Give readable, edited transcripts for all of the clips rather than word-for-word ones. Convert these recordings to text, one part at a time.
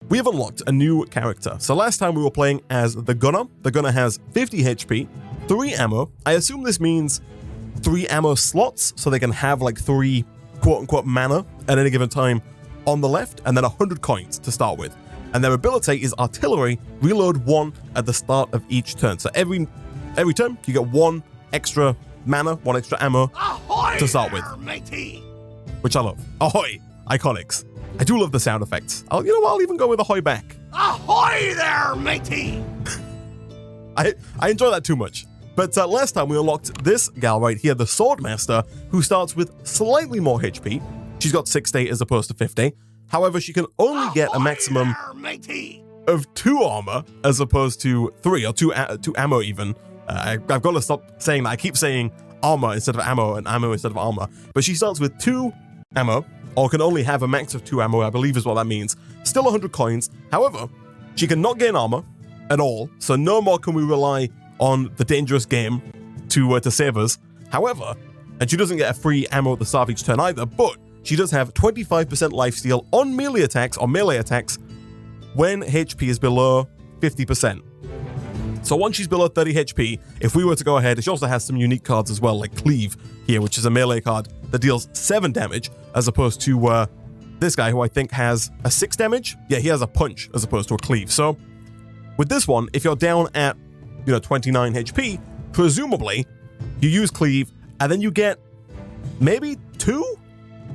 we have unlocked a new character. So last time we were playing as the Gunner. The Gunner has 50 HP, 3 ammo. I assume this means 3 ammo slots, so they can have like 3 quote-unquote mana at any given time on the left, and then 100 coins to start with. And their ability is Artillery, reload 1 at the start of each turn. So every turn, you get 1 extra mana, 1 extra ammo to start with. Matey. Which I love. Ahoy! Iconics. I do love the sound effects. You know what? I'll even go with ahoy back. Ahoy there, matey! I enjoy that too much. But last time we unlocked this gal right here, the Swordmaster, who starts with slightly more HP. She's got 60 as opposed to 50. However, she can only get a maximum of 2 armor as opposed to 3, or 2 ammo even. I've got to stop saying that. I keep saying armor instead of ammo and ammo instead of armor. But she starts with 2 ammo, or can only have a max of 2 ammo, I believe is what that means. Still 100 coins. However, she cannot gain armor at all, so no more can we rely on the dangerous game to save us. However, and she doesn't get a free ammo at the start of each turn either, but she does have 25% lifesteal on melee attacks when HP is below 50%. So once she's below 30 HP, if we were to go ahead, she also has some unique cards as well, like Cleave here, which is a melee card that deals 7 damage, as opposed to this guy, who I think has a 6 damage. Yeah, he has a punch as opposed to a Cleave. So with this one, if you're down at 29 HP, presumably you use Cleave, and then you get maybe 2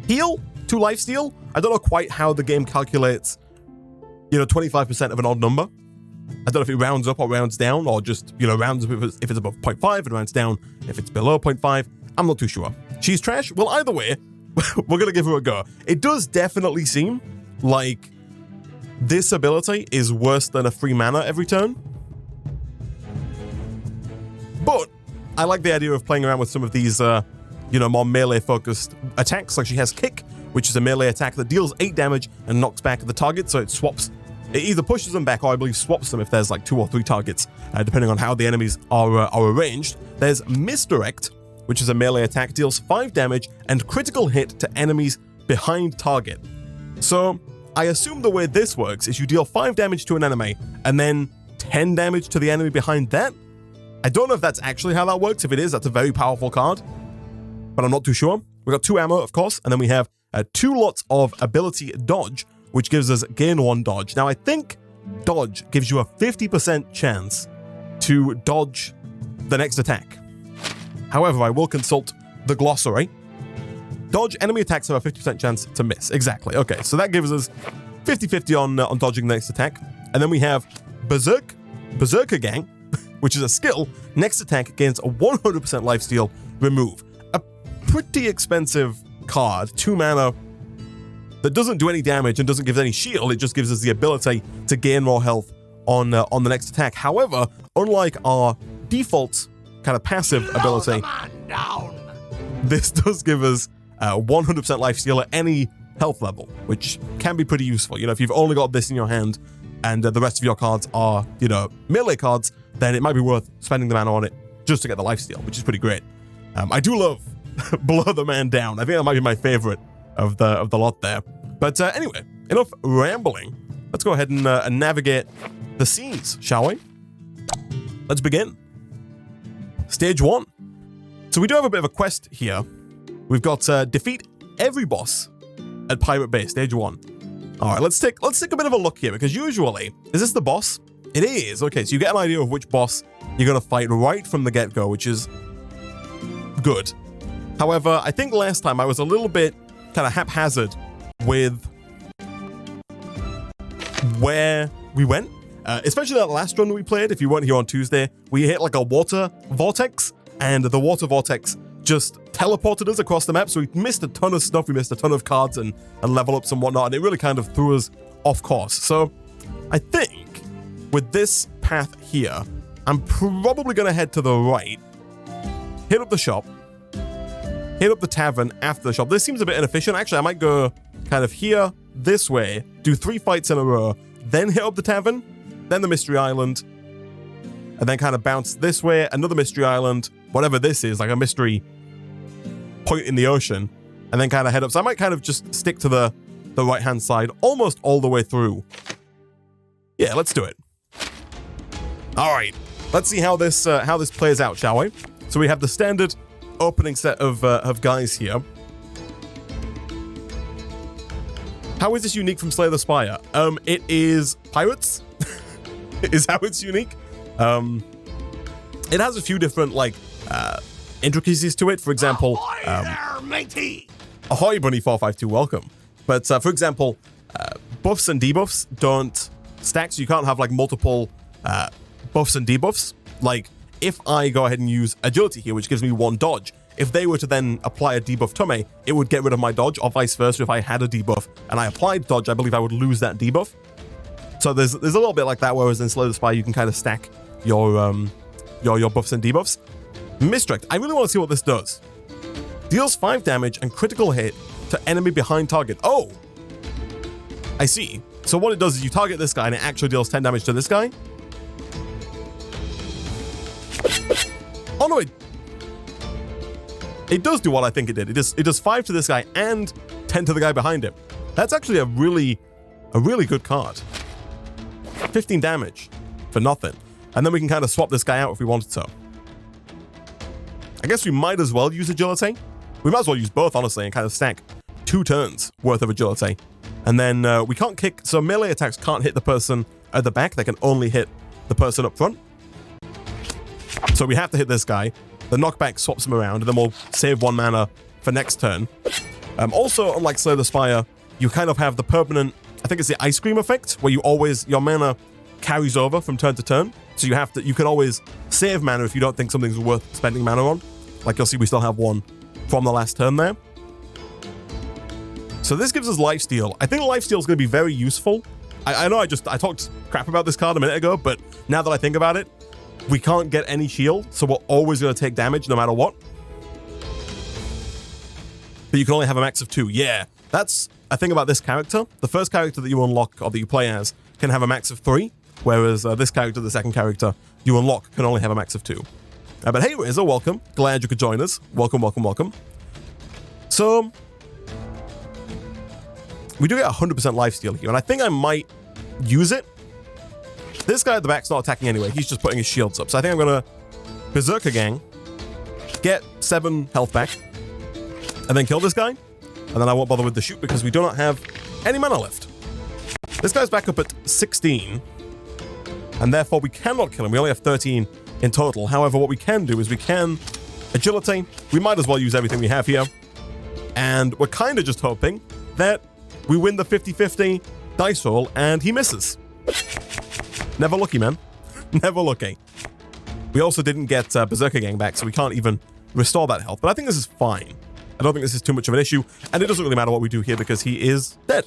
heal, 2 lifesteal. I don't know quite how the game calculates 25% of an odd number. I don't know if it rounds up or rounds down, or just, rounds up if it's above 0.5 and rounds down if it's below 0.5. I'm not too sure. She's trash? Well, either way, we're going to give her a go. It does definitely seem like this ability is worse than a free mana every turn. But I like the idea of playing around with some of these, more melee-focused attacks. Like she has Kick, which is a melee attack that deals 8 damage and knocks back the target, so it swaps. It either pushes them back or I believe swaps them if there's like 2 or 3 targets, depending on how the enemies are arranged. There's Misdirect, which is a melee attack, deals 5 damage and critical hit to enemies behind target. So I assume the way this works is you deal 5 damage to an enemy and then 10 damage to the enemy behind that. I don't know if that's actually how that works. If it is, that's a very powerful card, but I'm not too sure. We got 2 ammo, of course, and then we have 2 lots of ability Dodge, which gives us gain 1 dodge. Now, I think dodge gives you a 50% chance to dodge the next attack. However, I will consult the glossary. Dodge, enemy attacks have a 50% chance to miss. Exactly. Okay, so that gives us 50-50 on dodging the next attack. And then we have Berserker Gang, which is a skill. Next attack gains a 100% lifesteal, remove. A pretty expensive card, 2 mana, that doesn't do any damage and doesn't give any shield. It just gives us the ability to gain more health on the next attack. However, unlike our default kind of passive ability, this does give us 100% lifesteal at any health level, which can be pretty useful. If you've only got this in your hand and the rest of your cards are, melee cards, then it might be worth spending the mana on it just to get the lifesteal, which is pretty great. I do love Blow the Man Down. I think that might be my favorite of the lot there. But anyway, enough rambling. Let's go ahead and navigate the scenes, shall we? Let's begin. Stage 1. So we do have a bit of a quest here. We've got defeat every boss at Pirate Bay, stage 1. All right, let's take a bit of a look here, because usually, is this the boss? It is. Okay, so you get an idea of which boss you're going to fight right from the get-go, which is good. However, I think last time I was a little bit kind of haphazard with where we went. Especially that last run we played, if you weren't here on Tuesday, we hit like a water vortex, and the water vortex just teleported us across the map, so we missed a ton of stuff, we missed a ton of cards and level ups and whatnot, and it really kind of threw us off course. So I think with this path here, I'm probably going to head to the right, hit up the shop, hit up the tavern after the shop. This seems a bit inefficient. Actually, I might go kind of here, this way, do 3 fights in a row, then hit up the tavern, then the Mystery Island, and then kind of bounce this way, another Mystery Island, whatever this is, like a mystery point in the ocean, and then kind of head up. So I might kind of just stick to the right-hand side almost all the way through Yeah, let's do it. All right, let's see how this plays out, shall we? So we have the standard opening set of guys here. How is this unique from Slay the Spire? It is pirates, is how it's unique. It has a few different like intricacies to it. For example, Ahoy there, matey! Ahoy, Bunny 452, welcome. But for example, buffs and debuffs don't stack, so you can't have like multiple buffs and debuffs. Like if I go ahead and use agility here, which gives me 1 dodge, if they were to then apply a debuff to me, it would get rid of my dodge, or vice versa. If I had a debuff and I applied dodge, I believe I would lose that debuff. So there's a little bit like that, whereas in Slay the Spire, you can kind of stack your buffs and debuffs. Misdirect. I really want to see what this does. Deals 5 damage and critical hit to enemy behind target. Oh! I see. So what it does is you target this guy and it actually deals 10 damage to this guy. Oh no, it does do what I think it did. It does 5 to this guy and 10 to the guy behind him. That's actually a really good card. 15 damage for nothing. And then we can kind of swap this guy out if we wanted to. I guess we might as well use agility. We might as well use both, honestly, and kind of stack 2 turns worth of agility. And then we can't kick, so melee attacks can't hit the person at the back. They can only hit the person up front. So we have to hit this guy. The knockback swaps him around, and then we'll save 1 mana for next turn. Also, unlike Slay the Spire, you kind of have the permanent, I think it's the ice cream effect, where your mana carries over from turn to turn. So you can always save mana if you don't think something's worth spending mana on. Like you'll see, we still have 1 from the last turn there. So this gives us lifesteal. I think lifesteal is going to be very useful. I know I talked crap about this card a minute ago, but now that I think about it, we can't get any shield, so we're always going to take damage no matter what. But you can only have a max of 2. Yeah, that's a thing about this character. The first character that you unlock or that you play as can have a max of 3, whereas this character, the second character you unlock, can only have a max of 2. But hey, Rizzo, welcome. Glad you could join us. Welcome, welcome, welcome. So we do get 100% lifesteal here, and I think I might use it. This guy at the back's not attacking anyway. He's just putting his shields up. So I think I'm going to Berserker Gang, get 7 health back, and then kill this guy. And then I won't bother with the shoot because we do not have any mana left. This guy's back up at 16, and therefore we cannot kill him. We only have 13 in total. However, what we can do is we can agility. We might as well use everything we have here. And we're kind of just hoping that we win the 50-50 dice roll and he misses. Never lucky, man. Never lucky. We also didn't get Berserker Gang back, so we can't even restore that health. But I think this is fine. I don't think this is too much of an issue. And it doesn't really matter what we do here because he is dead.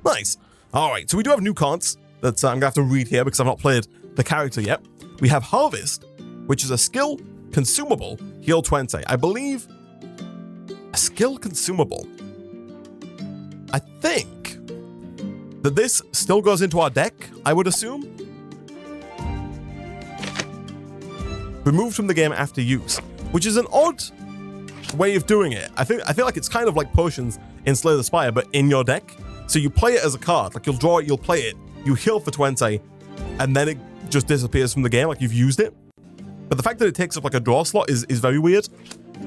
Nice. All right, so we do have new cards that I'm going to have to read here because I've not played the character yet. We have Harvest, which is a skill consumable, heal 20. I believe a skill consumable. I think that this still goes into our deck, I would assume. Removed from the game after use, which is an odd way of doing it. I feel like it's kind of like potions in Slay the Spire, but in your deck. So you play it as a card, like you'll draw it, you'll play it, you heal for 20, and then it just disappears from the game, like you've used it. But the fact that it takes up like a draw slot is very weird.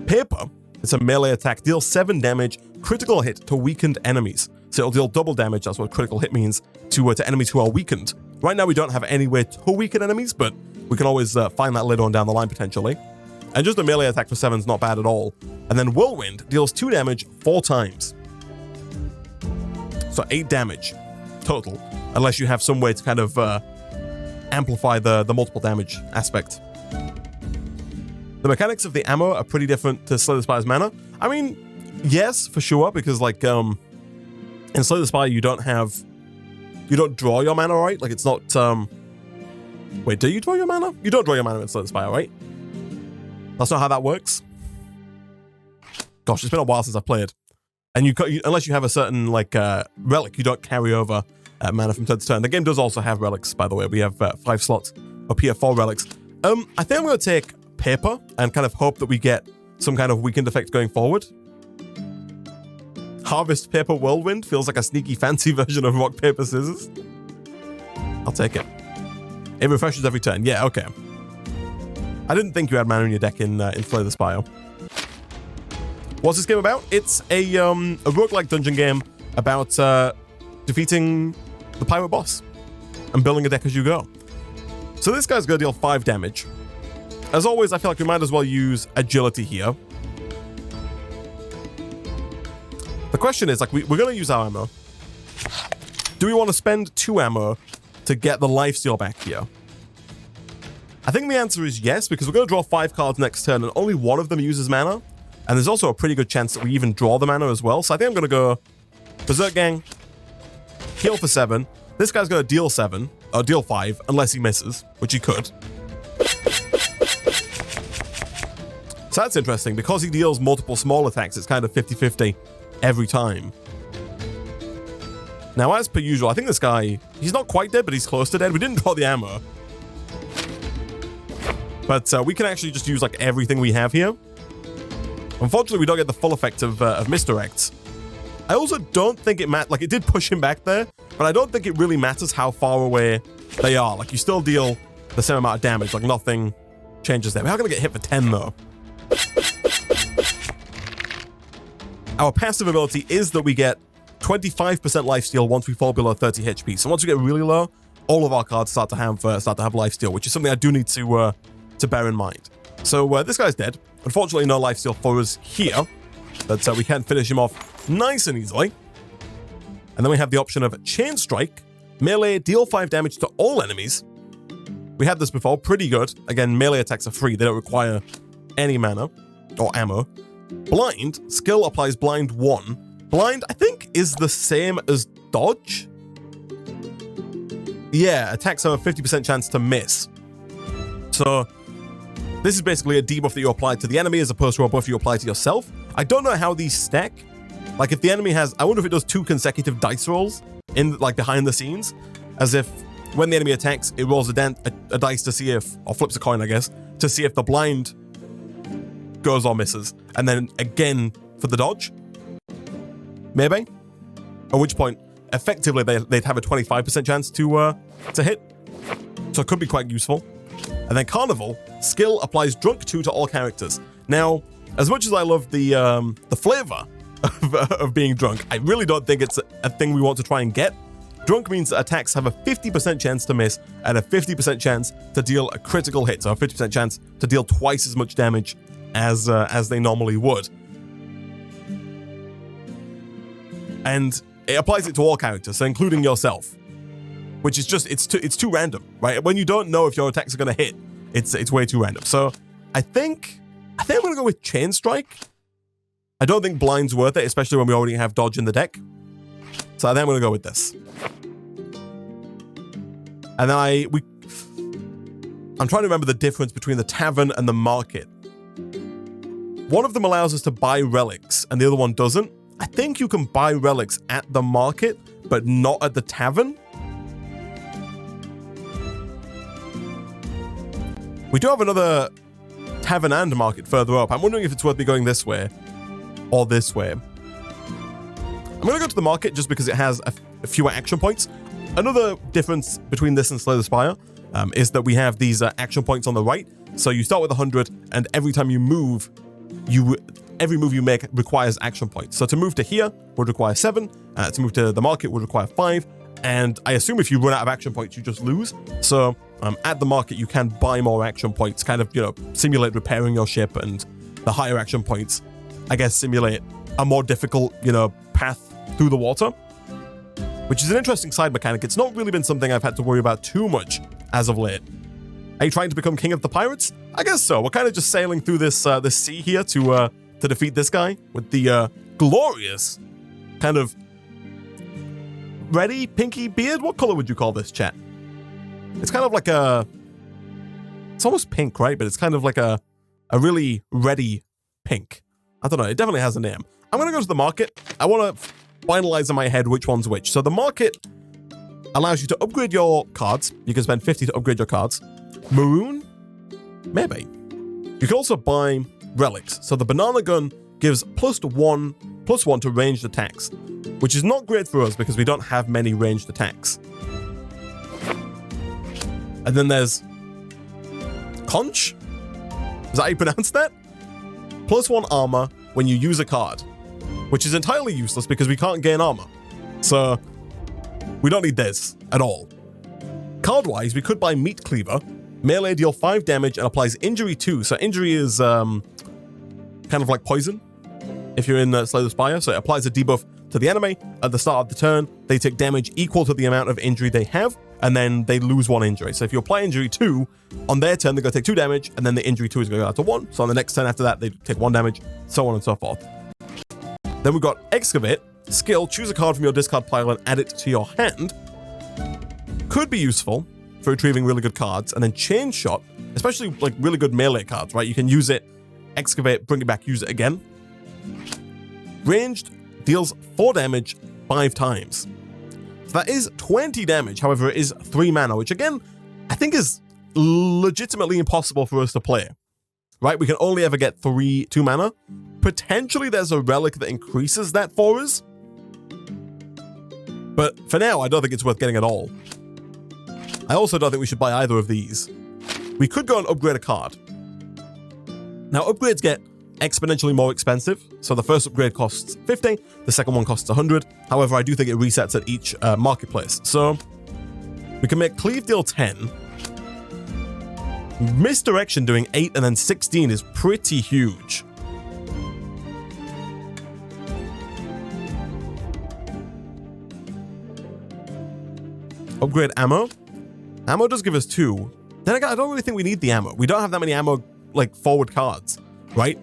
Paper, it's a melee attack, deals 7 damage, critical hit to weakened enemies. So it'll deal double damage, that's what critical hit means, to enemies who are weakened. Right now we don't have any way to weaken enemies, but we can always find that later on down the line potentially. And just a melee attack for 7 is not bad at all. And then Whirlwind deals 2 damage 4 times. So 8 damage total, unless you have some way to kind of amplify the multiple damage aspect. The mechanics of the ammo are pretty different to Slay the Spire's mana. I mean, yes, for sure, because like in Slay the Spire you don't draw your mana, right? Like it's not wait, do you draw your mana? You don't draw your mana in Slay the Spire, right? That's not how that works. Gosh, it's been a while since I've played. And unless you have a certain like relic, you don't carry over mana from turn to turn. The game does also have relics, by the way. We have 5 slots up here for relics. I think I'm going to take Paper and kind of hope that we get some kind of weakened effect going forward. Harvest Paper Whirlwind feels like a sneaky fancy version of Rock, Paper, Scissors. I'll take it. It refreshes every turn. Yeah, okay. I didn't think you had mana in your deck in Slay the Spire. What's this game about? It's a roguelike dungeon game about defeating the pirate boss and building a deck as you go. So this guy's going to deal 5 damage. As always, I feel like we might as well use agility here. The question is, like, we're going to use our ammo. Do we want to spend 2 ammo to get the lifesteal back here? I think the answer is yes, because we're going to draw 5 cards next turn, and only one of them uses mana. And there's also a pretty good chance that we even draw the mana as well. So I think I'm going to go Berserk Gang, heal for 7. This guy's going to deal 7, or deal 5, unless he misses, which he could. So that's interesting. Because he deals multiple small attacks, it's kind of 50-50 every time. Now, as per usual, I think this guy, he's not quite dead, but he's close to dead. We didn't draw the ammo. But we can actually just use, like, everything we have here. Unfortunately, we don't get the full effect of misdirects. I also don't think it matters. Like, it did push him back there, but I don't think it really matters how far away they are. Like, you still deal the same amount of damage. Like, nothing changes there. We're not going to get hit for 10, though. Our passive ability is that we get 25% lifesteal once we fall below 30 HP. So once we get really low, all of our cards start to have lifesteal, which is something I do need to bear in mind. So this guy's dead. Unfortunately, no lifesteal for us here, but we can finish him off nice and easily. And then we have the option of Chain Strike, melee, deal 5 damage to all enemies. We had this before, pretty good. Again, melee attacks are free. They don't require any mana or ammo. Blind, skill applies blind 1. Blind, I think, is the same as dodge. Yeah, attacks have a 50% chance to miss. So this is basically a debuff that you apply to the enemy as opposed to a buff you apply to yourself. I don't know how these stack. Like, if the enemy has, I wonder if it does 2 consecutive dice rolls in, like, behind the scenes, as if when the enemy attacks, it rolls a dice to see if, or flips a coin, I guess, to see if the blind goes or misses, and then again for the dodge. Maybe. At which point, effectively, they'd have a 25% chance to hit. So it could be quite useful. And then Carnival, skill applies Drunk 2 to all characters. Now, as much as I love the flavor of being drunk, I really don't think it's a thing we want to try and get. Drunk means that attacks have a 50% chance to miss and a 50% chance to deal a critical hit, so a 50% chance to deal twice as much damage as they normally would. And it applies it to all characters, so including yourself. Which is just, it's too random, right? When you don't know if your attacks are going to hit, it's way too random. So I think I'm going to go with Chain Strike. I don't think blind's worth it, especially when we already have dodge in the deck. So I think I'm going to go with this. And then I'm trying to remember the difference between the tavern and the market. One of them allows us to buy relics and the other one doesn't. I think you can buy relics at the market, but not at the tavern. We do have another tavern and market further up. I'm wondering if it's worth me going this way or this way. I'm going to go to the market just because it has a fewer action points. Another difference between this and Slay the Spire is that we have these action points on the right. So you start with 100, and every time you move, every move you make requires action points. So to move to here would require 7. To move to the market would require 5. And I assume if you run out of action points, you just lose. So at the market, you can buy more action points, kind of, simulate repairing your ship, and the higher action points, I guess, simulate a more difficult, path through the water, which is an interesting side mechanic. It's not really been something I've had to worry about too much as of late. Are you trying to become king of the pirates? I guess so. We're kind of just sailing through this sea here to defeat this guy with the glorious kind of ready pinky beard. What color would you call this, chat? It's kind of like it's almost pink, right? But it's kind of like a really ready pink. I don't know. It definitely has a name. I'm going to go to the market. I want to finalize in my head which one's which. So the market allows you to upgrade your cards. You can spend 50 to upgrade your cards. Maroon? Maybe. You can also buy relics. So the banana gun gives +1 to ranged attacks, which is not great for us because we don't have many ranged attacks. And then there's Conch. Is that how you pronounce that? +1 armor when you use a card, which is entirely useless because we can't gain armor. So we don't need this at all. Card-wise, we could buy Meat Cleaver. Melee, deal 5 damage and applies injury 2. So injury is kind of like poison if you're in Slay the Spire. So it applies a debuff to the enemy at the start of the turn. They take damage equal to the amount of injury they have, and then they lose 1 injury. So if you apply injury 2, on their turn, they're going to take 2 damage, and then the injury 2 is going to go out to 1. So on the next turn after that, they take 1 damage, so on and so forth. Then we've got Excavate. Skill, choose a card from your discard pile and add it to your hand. Could be useful for retrieving really good cards. And then Chain Shot, especially like really good melee cards, right? You can use it, Excavate, bring it back, use it again. Ranged, deals 4 damage 5 times. So that is 20 damage. However, it is 3 mana, which again, I think is legitimately impossible for us to play. Right? We can only ever get 2 mana. Potentially there's a relic that increases that for us. But for now, I don't think it's worth getting at all. I also don't think we should buy either of these. We could go and upgrade a card. Now, upgrades get exponentially more expensive. So the first upgrade costs 50, the second one costs 100. However, I do think it resets at each marketplace. So we can make Cleave deal 10. Misdirection doing 8 and then 16 is pretty huge. Upgrade ammo. Ammo does give us 2. Then again, I don't really think we need the ammo. We don't have that many ammo, like, forward cards, right?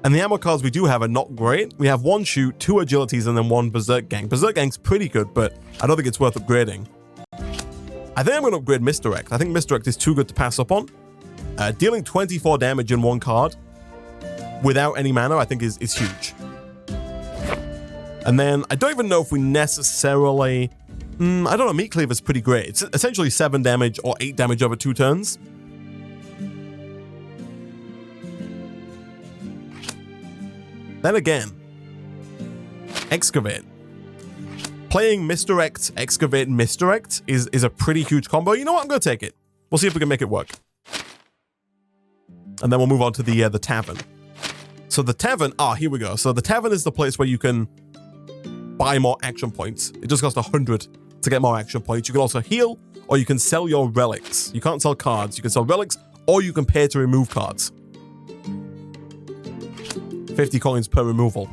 And the ammo cards we do have are not great. We have 1 shoot, 2 agilities, and then 1 Berserk Gang. Berserk Gang's pretty good, but I don't think it's worth upgrading. I think I'm going to upgrade Misdirect. I think Misdirect is too good to pass up on. Dealing 24 damage in 1 card without any mana, I think is huge. And then I don't even know if we necessarily... I don't know, Meat Cleaver is pretty great. It's essentially 7 damage or 8 damage over 2 turns. Then again, Excavate. Playing Misdirect, Excavate, Misdirect is a pretty huge combo. You know what? I'm going to take it. We'll see if we can make it work. And then we'll move on to the Tavern. So the Tavern, here we go. So the Tavern is the place where you can buy more action points. It just costs 100 to get more action points. You can also heal, or you can sell your relics. You can't sell cards. You can sell relics, or you can pay to remove cards. 50 coins per removal.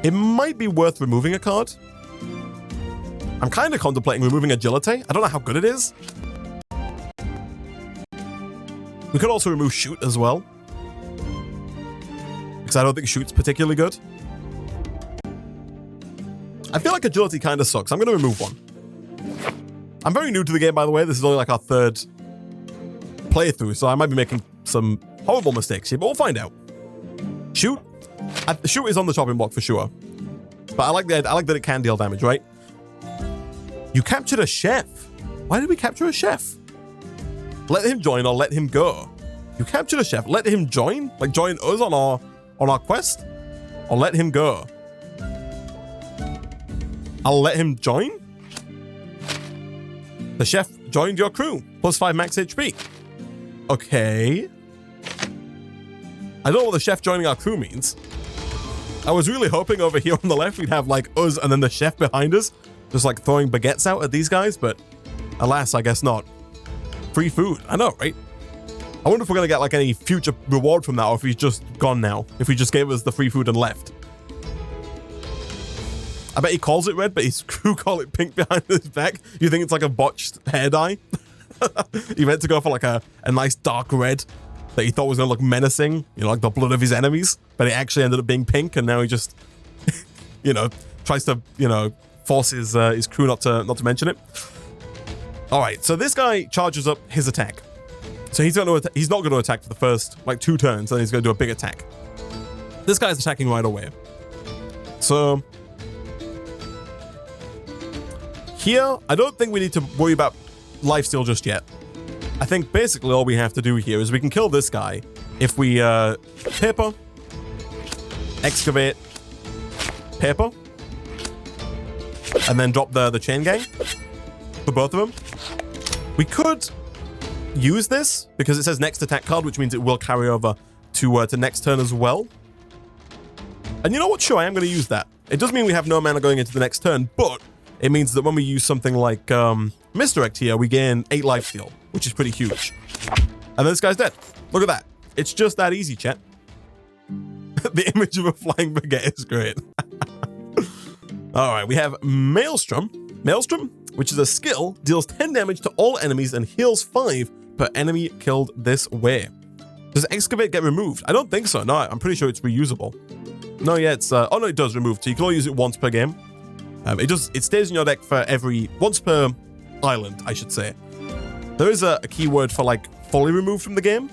It might be worth removing a card. I'm kind of contemplating removing Agility. I don't know how good it is. We could also remove Shoot as well, because I don't think Shoot's particularly good. I feel like Agility kind of sucks. I'm going to remove 1. I'm very new to the game, by the way. This is only like our 3rd playthrough, so I might be making some horrible mistakes here, but we'll find out. Shoot. Shoot is on the chopping block for sure. But I like that it can deal damage, right? You captured a chef. Why did we capture a chef? Let him join or let him go. You captured a chef. Let him join? Like join us on our quest? Or let him go? I'll let him join? The chef joined your crew. +5 max HP. Okay. I don't know what the chef joining our crew means. I was really hoping over here on the left we'd have like us and then the chef behind us, just like throwing baguettes out at these guys, but alas, I guess not. Free food. I know, right? I wonder if we're going to get like any future reward from that, or if he's just gone now. If he just gave us the free food and left. I bet he calls it red, but his crew call it pink behind his back. You think it's like a botched hair dye? He meant to go for like a nice dark red that he thought was going to look menacing, you know, like the blood of his enemies, but it actually ended up being pink, and now he just, you know, tries to, you know, force his crew not to mention it. All right, so this guy charges up his attack. So he's not going to attack for the first like 2 turns, then he's going to do a big attack. This guy's attacking right away. So here, I don't think we need to worry about lifesteal just yet. I think basically all we have to do here is we can kill this guy if we paper, excavate, paper, and then drop the chain gang for both of them. We could use this because it says next attack card, which means it will carry over to next turn as well. And you know what? Sure, I am going to use that. It does mean we have no mana going into the next turn, but it means that when we use something like Misdirect here, we gain 8 lifesteal, which is pretty huge. And then this guy's dead. Look at that. It's just that easy, chat. The image of a flying baguette is great. All right, we have Maelstrom. Maelstrom, which is a skill, deals 10 damage to all enemies and heals 5 per enemy killed this way. Does Excavate get removed? I don't think so. No, I'm pretty sure it's reusable. No, yeah, it's... oh, no, it does remove. So you can only use it once per game. It stays in your deck for once per island, I should say. There is a keyword for, like, fully removed from the game.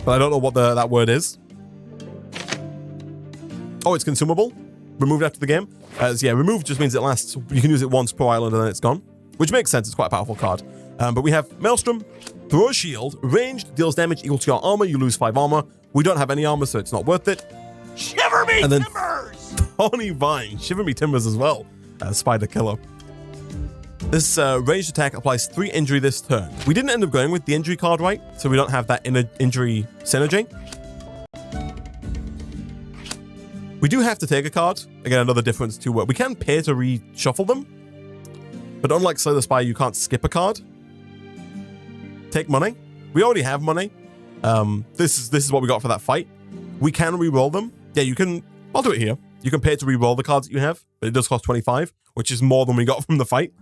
But I don't know what that word is. Oh, it's consumable? Removed after the game? Yeah, removed just means it lasts. You can use it once per island and then it's gone. Which makes sense, it's quite a powerful card. But we have Maelstrom, throw a shield, ranged, deals damage equal to your armor, you lose 5 armor. We don't have any armor, so it's not worth it. Shiver me and then timbers! Thorny Vine, Shiver me timbers as well. Spider Killer. This ranged attack applies 3 injury this turn. We didn't end up going with the injury card, right? So we don't have that injury synergy. We do have to take a card. Again, another difference to we can pay to reshuffle them. But unlike Slay the Spire, you can't skip a card. Take money. We already have money. This is what we got for that fight. We can re-roll them. Yeah, you can. I'll do it here. You can pay to re-roll the cards that you have, but it does cost 25, which is more than we got from the fight.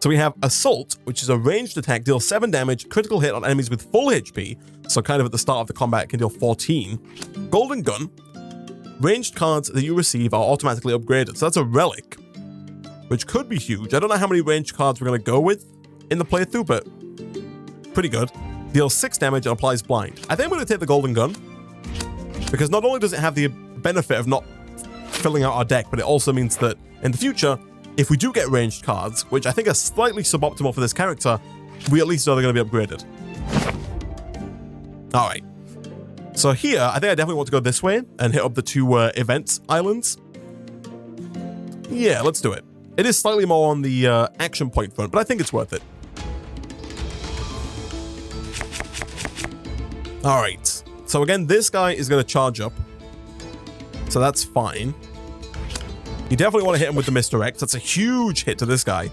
So we have Assault, which is a ranged attack, deals 7 damage, critical hit on enemies with full HP. So kind of at the start of the combat, it can deal 14. Golden Gun. Ranged cards that you receive are automatically upgraded. So that's a relic, which could be huge. I don't know how many ranged cards we're going to go with in the playthrough, but pretty good. Deals 6 damage and applies blind. I think I'm going to take the Golden Gun because not only does it have the benefit of not filling out our deck, but it also means that in the future, if we do get ranged cards, which I think are slightly suboptimal for this character, we at least know they're going to be upgraded. All right. So here, I think I definitely want to go this way and hit up the 2 event islands. Yeah, let's do it. It is slightly more on the action point front, but I think it's worth it. All right. So again, this guy is going to charge up. So that's fine. You definitely want to hit him with the Misdirect. That's a huge hit to this guy.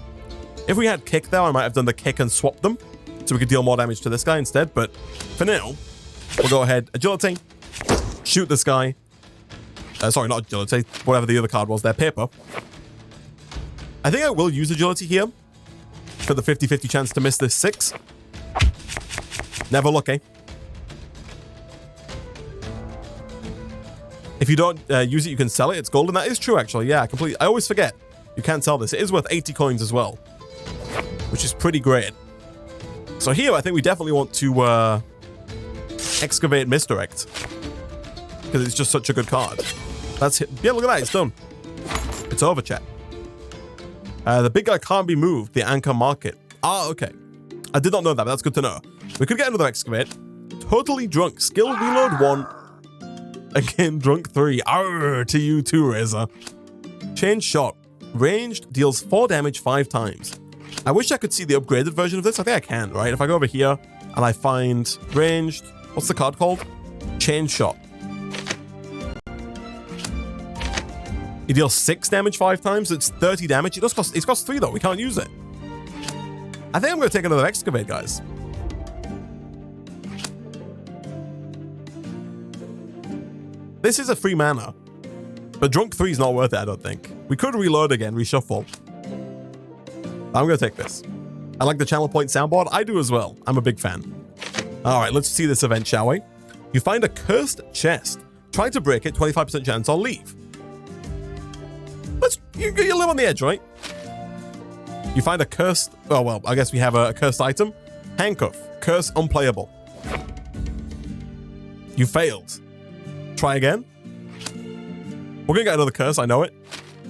If we had Kick there, I might have done the Kick and swapped them, so we could deal more damage to this guy instead. But for now, we'll go ahead. Agility. Shoot this guy. Sorry, not Agility. Whatever the other card was there. Paper. I think I will use Agility here for the 50-50 chance to miss this 6. Never lucky. If you don't use it, you can sell it. It's golden. That is true, actually. Yeah, completely. I always forget. You can sell this. It is worth 80 coins as well, which is pretty great. So here, I think we definitely want to Excavate Misdirect because it's just such a good card. That's it. Yeah, look at that. It's done. It's over, chat. The big guy can't be moved. The Anchor Market. Ah, okay. I did not know that, but that's good to know. We could get another Excavate. Totally Drunk. Skill reload 1. Again, Drunk 3. Arr, to you too, Razor. Change Shot. Ranged, deals 4 damage 5 times. I wish I could see the upgraded version of this. I think I can, right? If I go over here and I find Ranged... What's the card called? Change Shot. It deals 6 damage 5 times. It's 30 damage. It costs 3 though. We can't use it. I think I'm going to take another Excavate, guys. This is a free mana, but Drunk 3 is not worth it, I don't think. We could reload again, reshuffle. I'm going to take this. I like the Channel Point soundboard. I do as well. I'm a big fan. All right, let's see this event, shall we? You find a cursed chest. Try to break it, 25% chance, or leave. You live on the edge, right? You find a cursed... Oh, well, I guess we have a cursed item. Handcuff. Curse unplayable. You failed. Try again. We're gonna get another curse, I know it.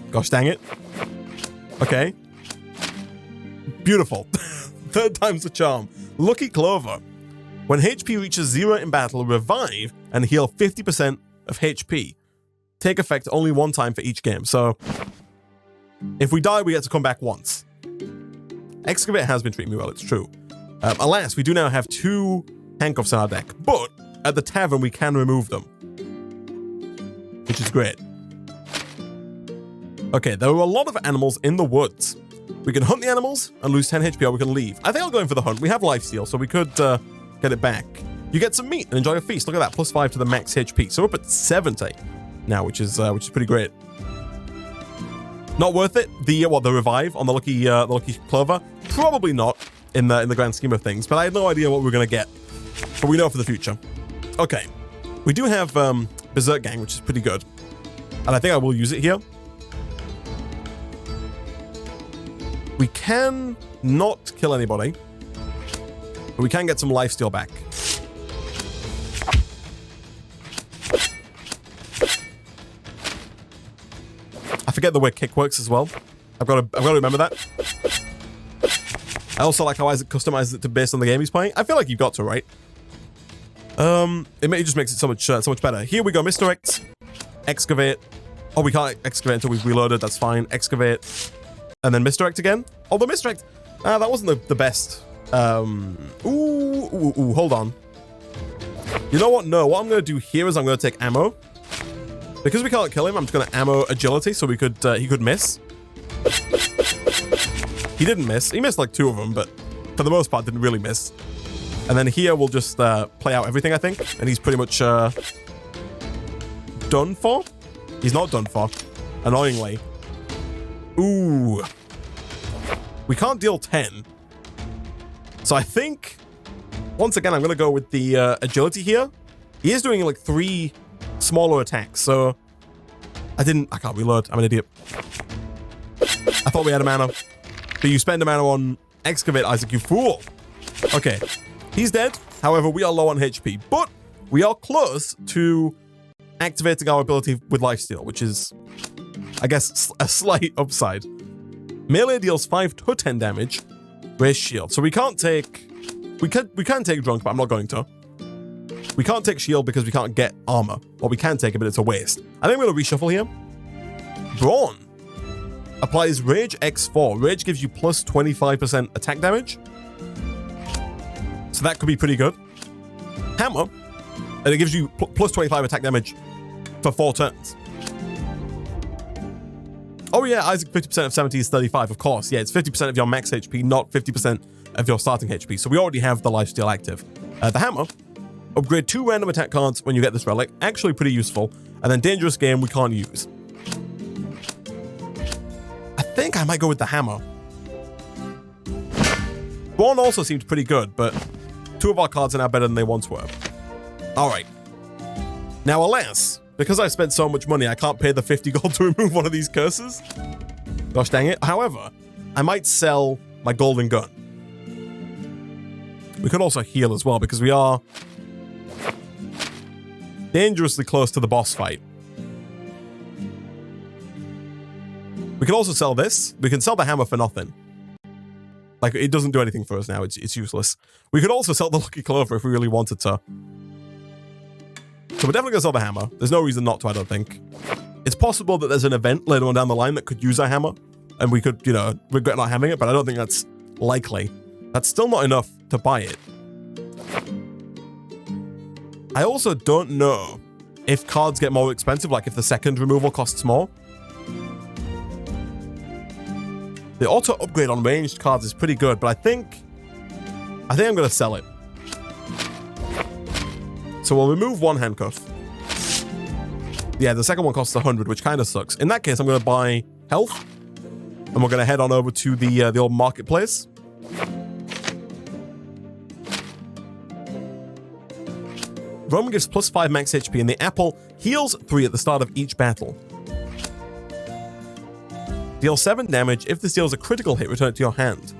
Gosh dang it. Okay. Beautiful. 3rd time's the charm. Lucky Clover. When HP reaches 0 in battle, revive and heal 50% of HP. Take effect only 1 time for each game. So If we die, we get to come back once. Excavate has been treating me well, it's true. Alas, we do now have 2 handcuffs in our deck, but at the tavern, we can remove them, which is great. Okay, there are a lot of animals in the woods. We can hunt the animals and lose 10 HP, or we can leave. I think I'll go in for the hunt. We have lifesteal, so we could get it back. You get some meat and enjoy a feast. Look at that, +5 to the max HP. So we're up at 70 now, which is pretty great. Not worth it. The revive on the lucky clover, probably not in the grand scheme of things. But I had no idea what we were gonna get. But we know for the future. Okay, we do have Berserk Gang, which is pretty good, and I think I will use it here. We can not kill anybody, but we can get some lifesteal back. I forget the way kick works as well. I've got to remember that. I also like how Isaac customizes it to based on the game he's playing. I feel like you've got to, right? It just makes it so much better. Here we go, misdirect, excavate. Oh, we can't excavate until we've reloaded. That's fine. Excavate, and then misdirect again. Although misdirect, that wasn't the best. Hold on. You know what? No, what I'm going to do here is I'm going to take ammo. Because we can't kill him, I'm just going to ammo agility so he could miss. He didn't miss. He missed like 2 of them, but for the most part didn't really miss. And then here we'll just play out everything, I think. And he's pretty much done for. He's not done for, annoyingly. Ooh. We can't deal 10. So I think, once again, I'm going to go with the agility here. He is doing like 3 smaller attacks, so I can't reload. I'm an idiot. I thought we had a mana. But you spend a mana on excavate, Isaac, you fool. Okay, he's dead. However, we are low on HP, but we are close to activating our ability with lifesteal, which is, I guess, a slight upside. Melee deals 5 to 10 damage. Raise shield. So we can't take... We can take drunk, but I'm not going to. We can't take shield because we can't get armor. Well, we can take it, but it's a waste. I think I'm going to reshuffle here. Brawn applies Rage X4. Rage gives you plus 25% attack damage. So that could be pretty good. Hammer, and it gives you plus 25 attack damage for 4 turns. Oh yeah, Isaac, 50% of 70 is 35, of course. Yeah, it's 50% of your max HP, not 50% of your starting HP. So we already have the lifesteal active. The hammer, upgrade 2 random attack cards when you get this relic. Actually pretty useful. And then dangerous game we can't use. I think I might go with the hammer. Brawn also seems pretty good, but 2 of our cards are now better than they once were. Alright. Now alas, because I spent so much money, I can't pay the 50 gold to remove one of these curses. Gosh dang it. However, I might sell my golden gun. We could also heal as well, because we are dangerously close to the boss fight. We can also sell this. We can sell the hammer for nothing. Like, it doesn't do anything for us now. It's useless. We could also sell the lucky clover if we really wanted to. So we're definitely going to sell the hammer. There's no reason not to, I don't think. It's possible that there's an event later on down the line that could use our hammer, and we could, you know, regret not having it, but I don't think that's likely. That's still not enough to buy it. I also don't know if cards get more expensive, like if the second removal costs more. The auto upgrade on ranged cards is pretty good, but I think I'm going to sell it. So we'll remove 1 handcuff. Yeah, the second one costs 100, which kind of sucks. In that case, I'm going to buy health, and we're going to head on over to the old marketplace. Roman gives plus 5 max HP, and the apple heals 3 at the start of each battle. Deal 7 damage. If this deals a critical hit, return it to your hand.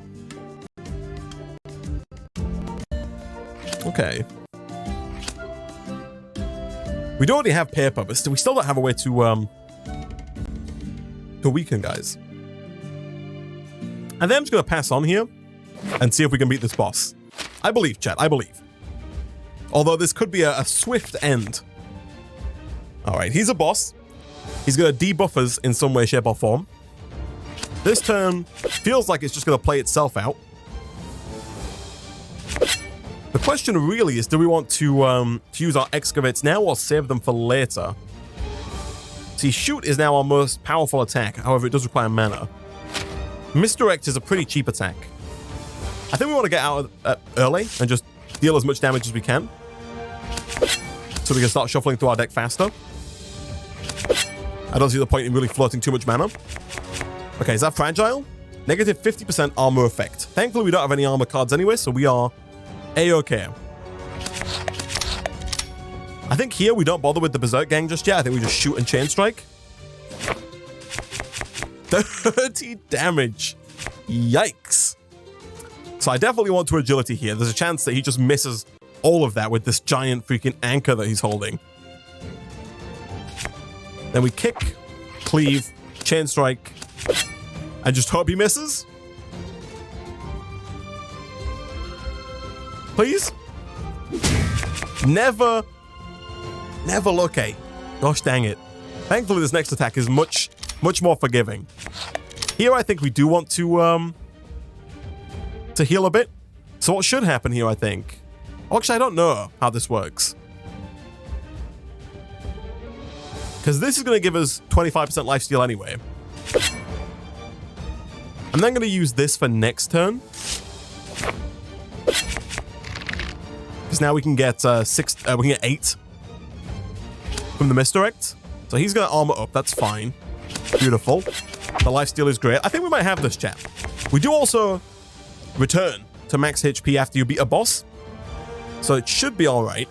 Okay. We do already have paper, but we still don't have a way to weaken guys. And then I'm just going to pass on here and see if we can beat this boss. I believe, chat. I believe. Although this could be a swift end. All right, he's a boss. He's going to debuff us in some way, shape, or form. This turn feels like it's just going to play itself out. The question really is, do we want to use our excavates now or save them for later? See, shoot is now our most powerful attack. However, it does require mana. Misdirect is a pretty cheap attack. I think we want to get out early and just deal as much damage as we can, so we can start shuffling through our deck faster. I don't see the point in really floating too much mana. Okay, is that fragile? Negative 50% armor effect. Thankfully, we don't have any armor cards anyway, so we are A-okay. I think here we don't bother with the Berserk Gang just yet. I think we just shoot and Chain Strike. 30 damage. Yikes. So I definitely want to Agility here. There's a chance that he just misses all of that with this giant freaking anchor that he's holding. Then we kick, cleave, Chain Strike, and just hope he misses. Please? Never lucky. Gosh dang it. Thankfully, this next attack is much more forgiving. Here, I think we do want to heal a bit. So what should happen here, I think? Actually, I don't know how this works. Because this is going to give us 25% lifesteal anyway. I'm then going to use this for next turn. Because now we can get 8 from the misdirect. So he's going to armor up. That's fine. Beautiful. The lifesteal is great. I think we might have this, chat. We do also return to max HP after you beat a boss. So it should be all right.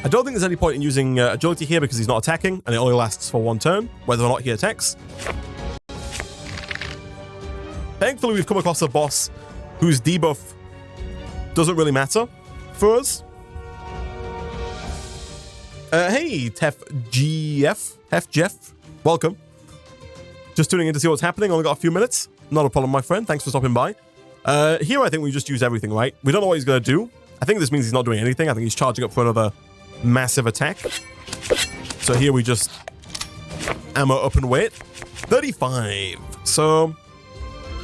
I don't think there's any point in using agility here because he's not attacking and it only lasts for one turn, whether or not he attacks. Thankfully, we've come across a boss whose debuff doesn't really matter for us. Hey, Tef Jeff, welcome. Just tuning in to see what's happening. Only got a few minutes. Not a problem, my friend. Thanks for stopping by. Here, I think we just use everything, right? We don't know what he's going to do. I think this means he's not doing anything. I think he's charging up for another massive attack. So here we just ammo up and wait. 35. So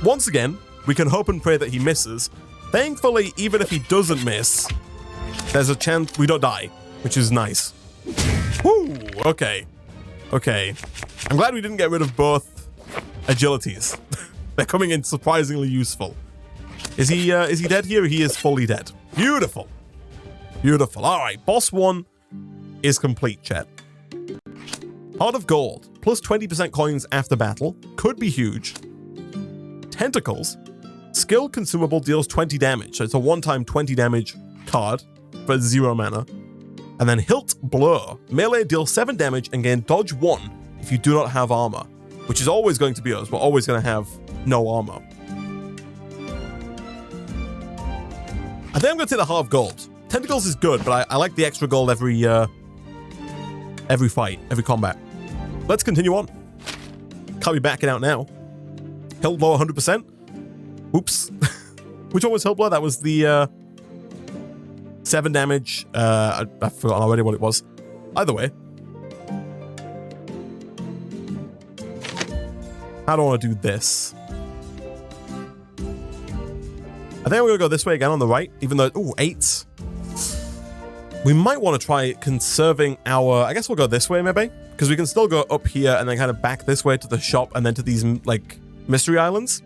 once again, we can hope and pray that he misses. Thankfully, even if he doesn't miss, there's a chance we don't die, which is nice. Woo! Okay. Okay. I'm glad we didn't get rid of both agilities. They're coming in surprisingly useful. Is he dead here? He is fully dead. Beautiful. Beautiful. All right. Boss 1 is complete, chat. Heart of Gold. Plus 20% coins after battle. Could be huge. Tentacles. Skill consumable deals 20 damage. So it's a one-time 20 damage card for 0 mana. And then Hilt Blow. Melee deals 7 damage and gain dodge 1 if you do not have armor. Which is always going to be us. We're always going to have no armor. I think I'm going to take the Heart of Gold. Tentacles is good, but I like the extra gold every fight, every combat. Let's continue on. Can't be backing out now. Hilt Blow 100%. Oops. Which one was Hilt Blow? That was the 7 damage. I've forgotten already what it was. Either way. I don't want to do this. I think we're going to go this way again on the right, even though... Ooh, 8. We might want to try conserving our... I guess we'll go this way, maybe? Because we can still go up here and then kind of back this way to the shop and then to these, like, mystery islands.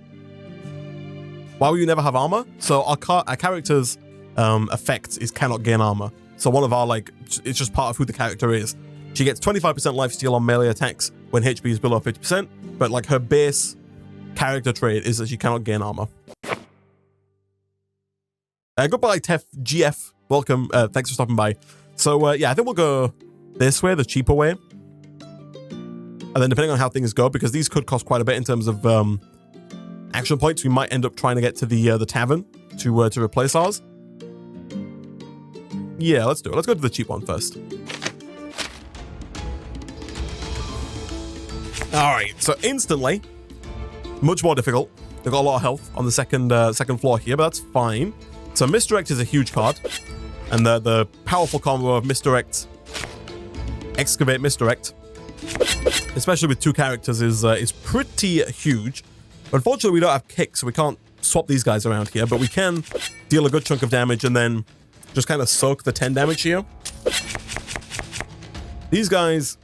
Why will you never have armor? So our character's effect is cannot gain armor. So one of our, like... It's just part of who the character is. She gets 25% lifesteal on melee attacks when HP is below 50%. But, like, her base character trait is that she cannot gain armor. Goodbye, Tef GF. Welcome. Thanks for stopping by. So, yeah, I think we'll go this way, the cheaper way. And then depending on how things go, because these could cost quite a bit in terms of action points, we might end up trying to get to the tavern to replace ours. Yeah, let's do it. Let's go to the cheap one first. All right, so instantly, much more difficult. They've got a lot of health on the second floor here, but that's fine. So Misdirect is a huge card, and the powerful combo of Misdirect, Excavate, Misdirect especially with 2 characters, is pretty huge. Unfortunately, we don't have kicks, so we can't swap these guys around here, but we can deal a good chunk of damage and then just kind of soak the 10 damage here. These guys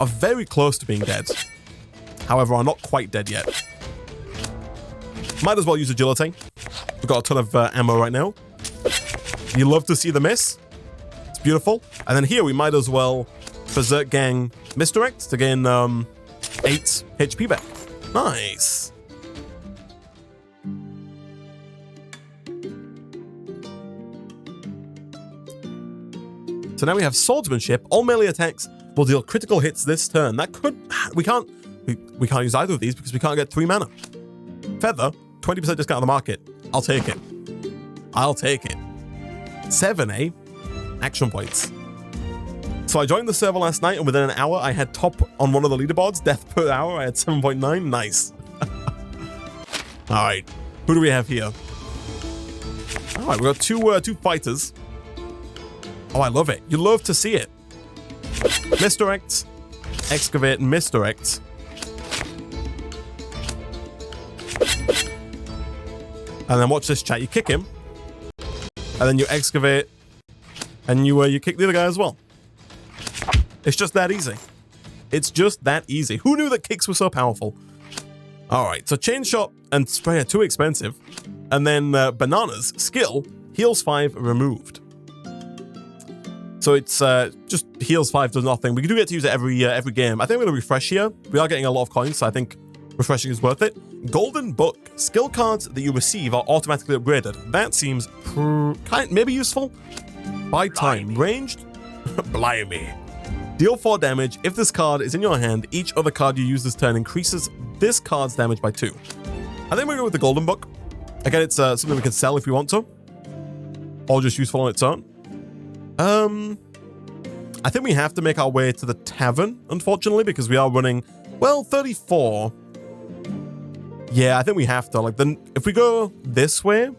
are very close to being dead. However, are not quite dead yet. Might as well use agility. We've got a ton of ammo right now. You love to see the miss. It's beautiful. And then here we might as well Berserk Gang misdirect to gain 8 HP back. Nice. So now we have swordsmanship. All melee attacks will deal critical hits this turn. That could... We can't use either of these because we can't get 3 mana. Feather, 20% discount on the market. I'll take it. I'll take it. 7, eh? Action points. So I joined the server last night, and within an hour, I had top on one of the leaderboards. Death per hour, I had 7.9. Nice. All right. Who do we have here? All right, we got two fighters. Oh, I love it. You love to see it. Misdirect, excavate, misdirect. And then watch this chat. You kick him, and then you excavate, and you kick the other guy as well. It's just that easy. It's just that easy. Who knew that kicks were so powerful? All right, so chain shot and spray are too expensive, and then bananas skill heals 5 removed. So it's just heals 5 does nothing. We do get to use it every game. I think we're gonna refresh here. We are getting a lot of coins, so I think refreshing is worth it. Golden Book. Skill cards that you receive are automatically upgraded. That seems maybe useful. Buy time. Ranged. Blimey. Deal 4 damage. If this card is in your hand, each other card you use this turn increases this card's damage by 2. I think we're going with the Golden Book. Again, it's something we can sell if we want to. Or just useful on its own. I think we have to make our way to the tavern, unfortunately, because we are running, well, 34. Yeah, I think we have to. Like, then if we go this way,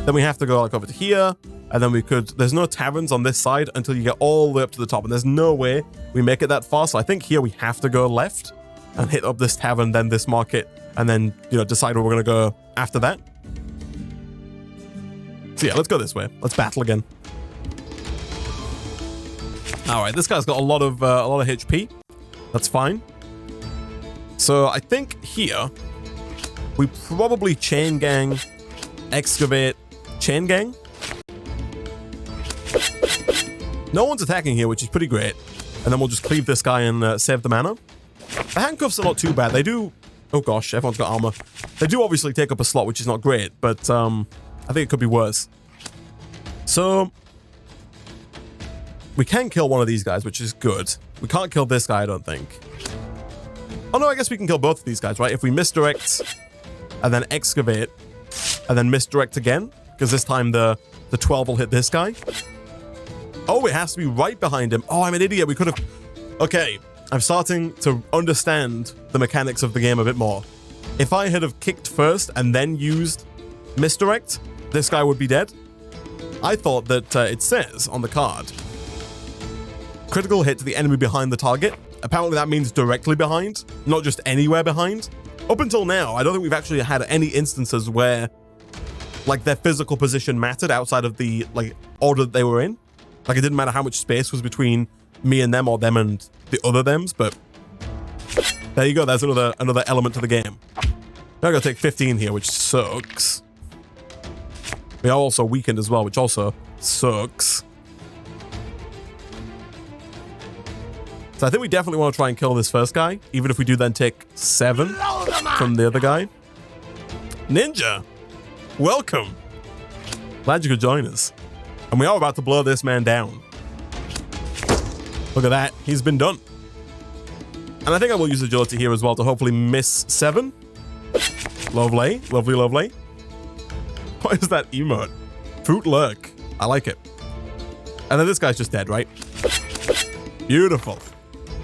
then we have to go like over to here, and then we could. There's no taverns on this side until you get all the way up to the top, and there's no way we make it that far. So I think here we have to go left and hit up this tavern, then this market, and then decide where we're gonna go after that. So yeah, let's go this way. Let's battle again. All right, this guy's got a lot of HP. That's fine. So I think here we probably chain gang, excavate, chain gang. No one's attacking here, which is pretty great. And then we'll just cleave this guy and save the mana. The handcuffs are not too bad. They do... Oh gosh, everyone's got armor. They do obviously take up a slot, which is not great, but I think it could be worse. So we can kill one of these guys, which is good. We can't kill this guy, I don't think. Oh no, I guess we can kill both of these guys, right? If we misdirect and then excavate and then misdirect again, because this time the 12 will hit this guy. Oh, it has to be right behind him. Oh, I'm an idiot. We could have... Okay, I'm starting to understand the mechanics of the game a bit more. If I had have kicked first and then used misdirect, this guy would be dead. I thought that it says on the card, critical hit to the enemy behind the target. Apparently that means directly behind, not just anywhere behind. Up until now, I don't think we've actually had any instances where like their physical position mattered outside of the like order that they were in. Like it didn't matter how much space was between me and them or them and the other thems, but there you go. There's another element to the game. Now I gotta take 15 here, which sucks. We are also weakened as well, which also sucks. So I think we definitely want to try and kill this first guy, even if we do then take 7 from the other guy. Ninja, welcome. Glad you could join us. And we are about to blow this man down. Look at that. He's been done. And I think I will use agility here as well to hopefully miss 7. Lovely. Lovely, lovely. What is that emote? Fruit lurk. I like it. And then this guy's just dead, right? Beautiful.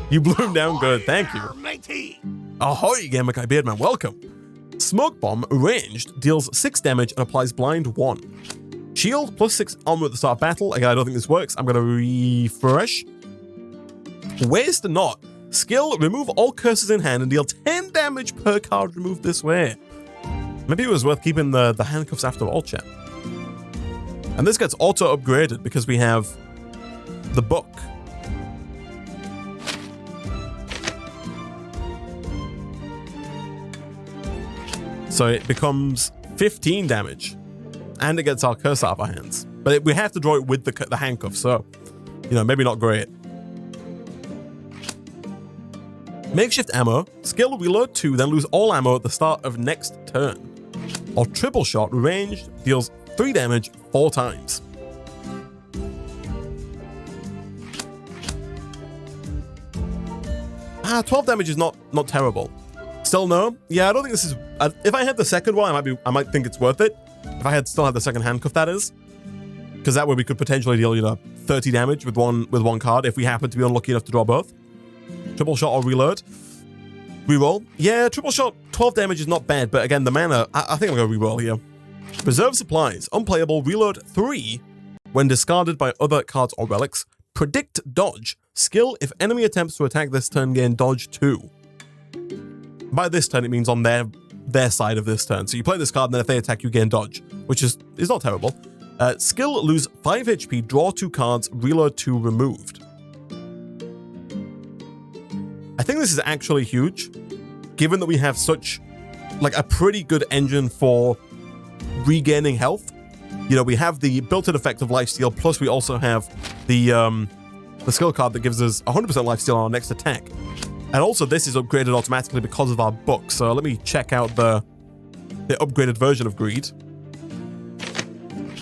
You blew him down good. Thank you. Ahoy, GamingOnCaffeine Beardman. Welcome. Smoke Bomb, ranged, deals 6 damage and applies blind 1. Shield, plus 6 armor at the start of battle. Again, I don't think this works. I'm going to refresh. Ways to not. Skill, remove all curses in hand and deal 10 damage per card removed this way. Maybe it was worth keeping the handcuffs after all, chat. And this gets auto-upgraded because we have the book. So it becomes 15 damage. And it gets our curse out of our hands. But we have to draw it with the handcuffs, so, you know, maybe not great. Makeshift ammo. Skill, reload 2, then lose all ammo at the start of next turn. Or triple shot, ranged, deals 3 damage 4 times. 12 damage is not terrible. Still no. Yeah, I don't think this is. If I had the second one, I might think it's worth it. If I still had the second handcuff, that is, because that way we could potentially deal 30 damage with one card if we happen to be unlucky enough to draw both. Triple shot or reload. Reroll. Yeah, triple shot, 12 damage is not bad, but again, the mana, I think I'm going to reroll here. Preserve supplies. Unplayable. Reload 3 when discarded by other cards or relics. Predict dodge. Skill, if enemy attempts to attack this turn, gain dodge 2. By this turn, it means on their side of this turn. So you play this card, and then if they attack, you gain dodge, which is not terrible. Skill, lose 5 HP, draw 2 cards, reload 2 removed. I think this is actually huge, given that we have such, a pretty good engine for regaining health. We have the built-in effect of lifesteal, plus we also have the skill card that gives us 100% lifesteal on our next attack. And also this is upgraded automatically because of our book. So let me check out the upgraded version of Greed.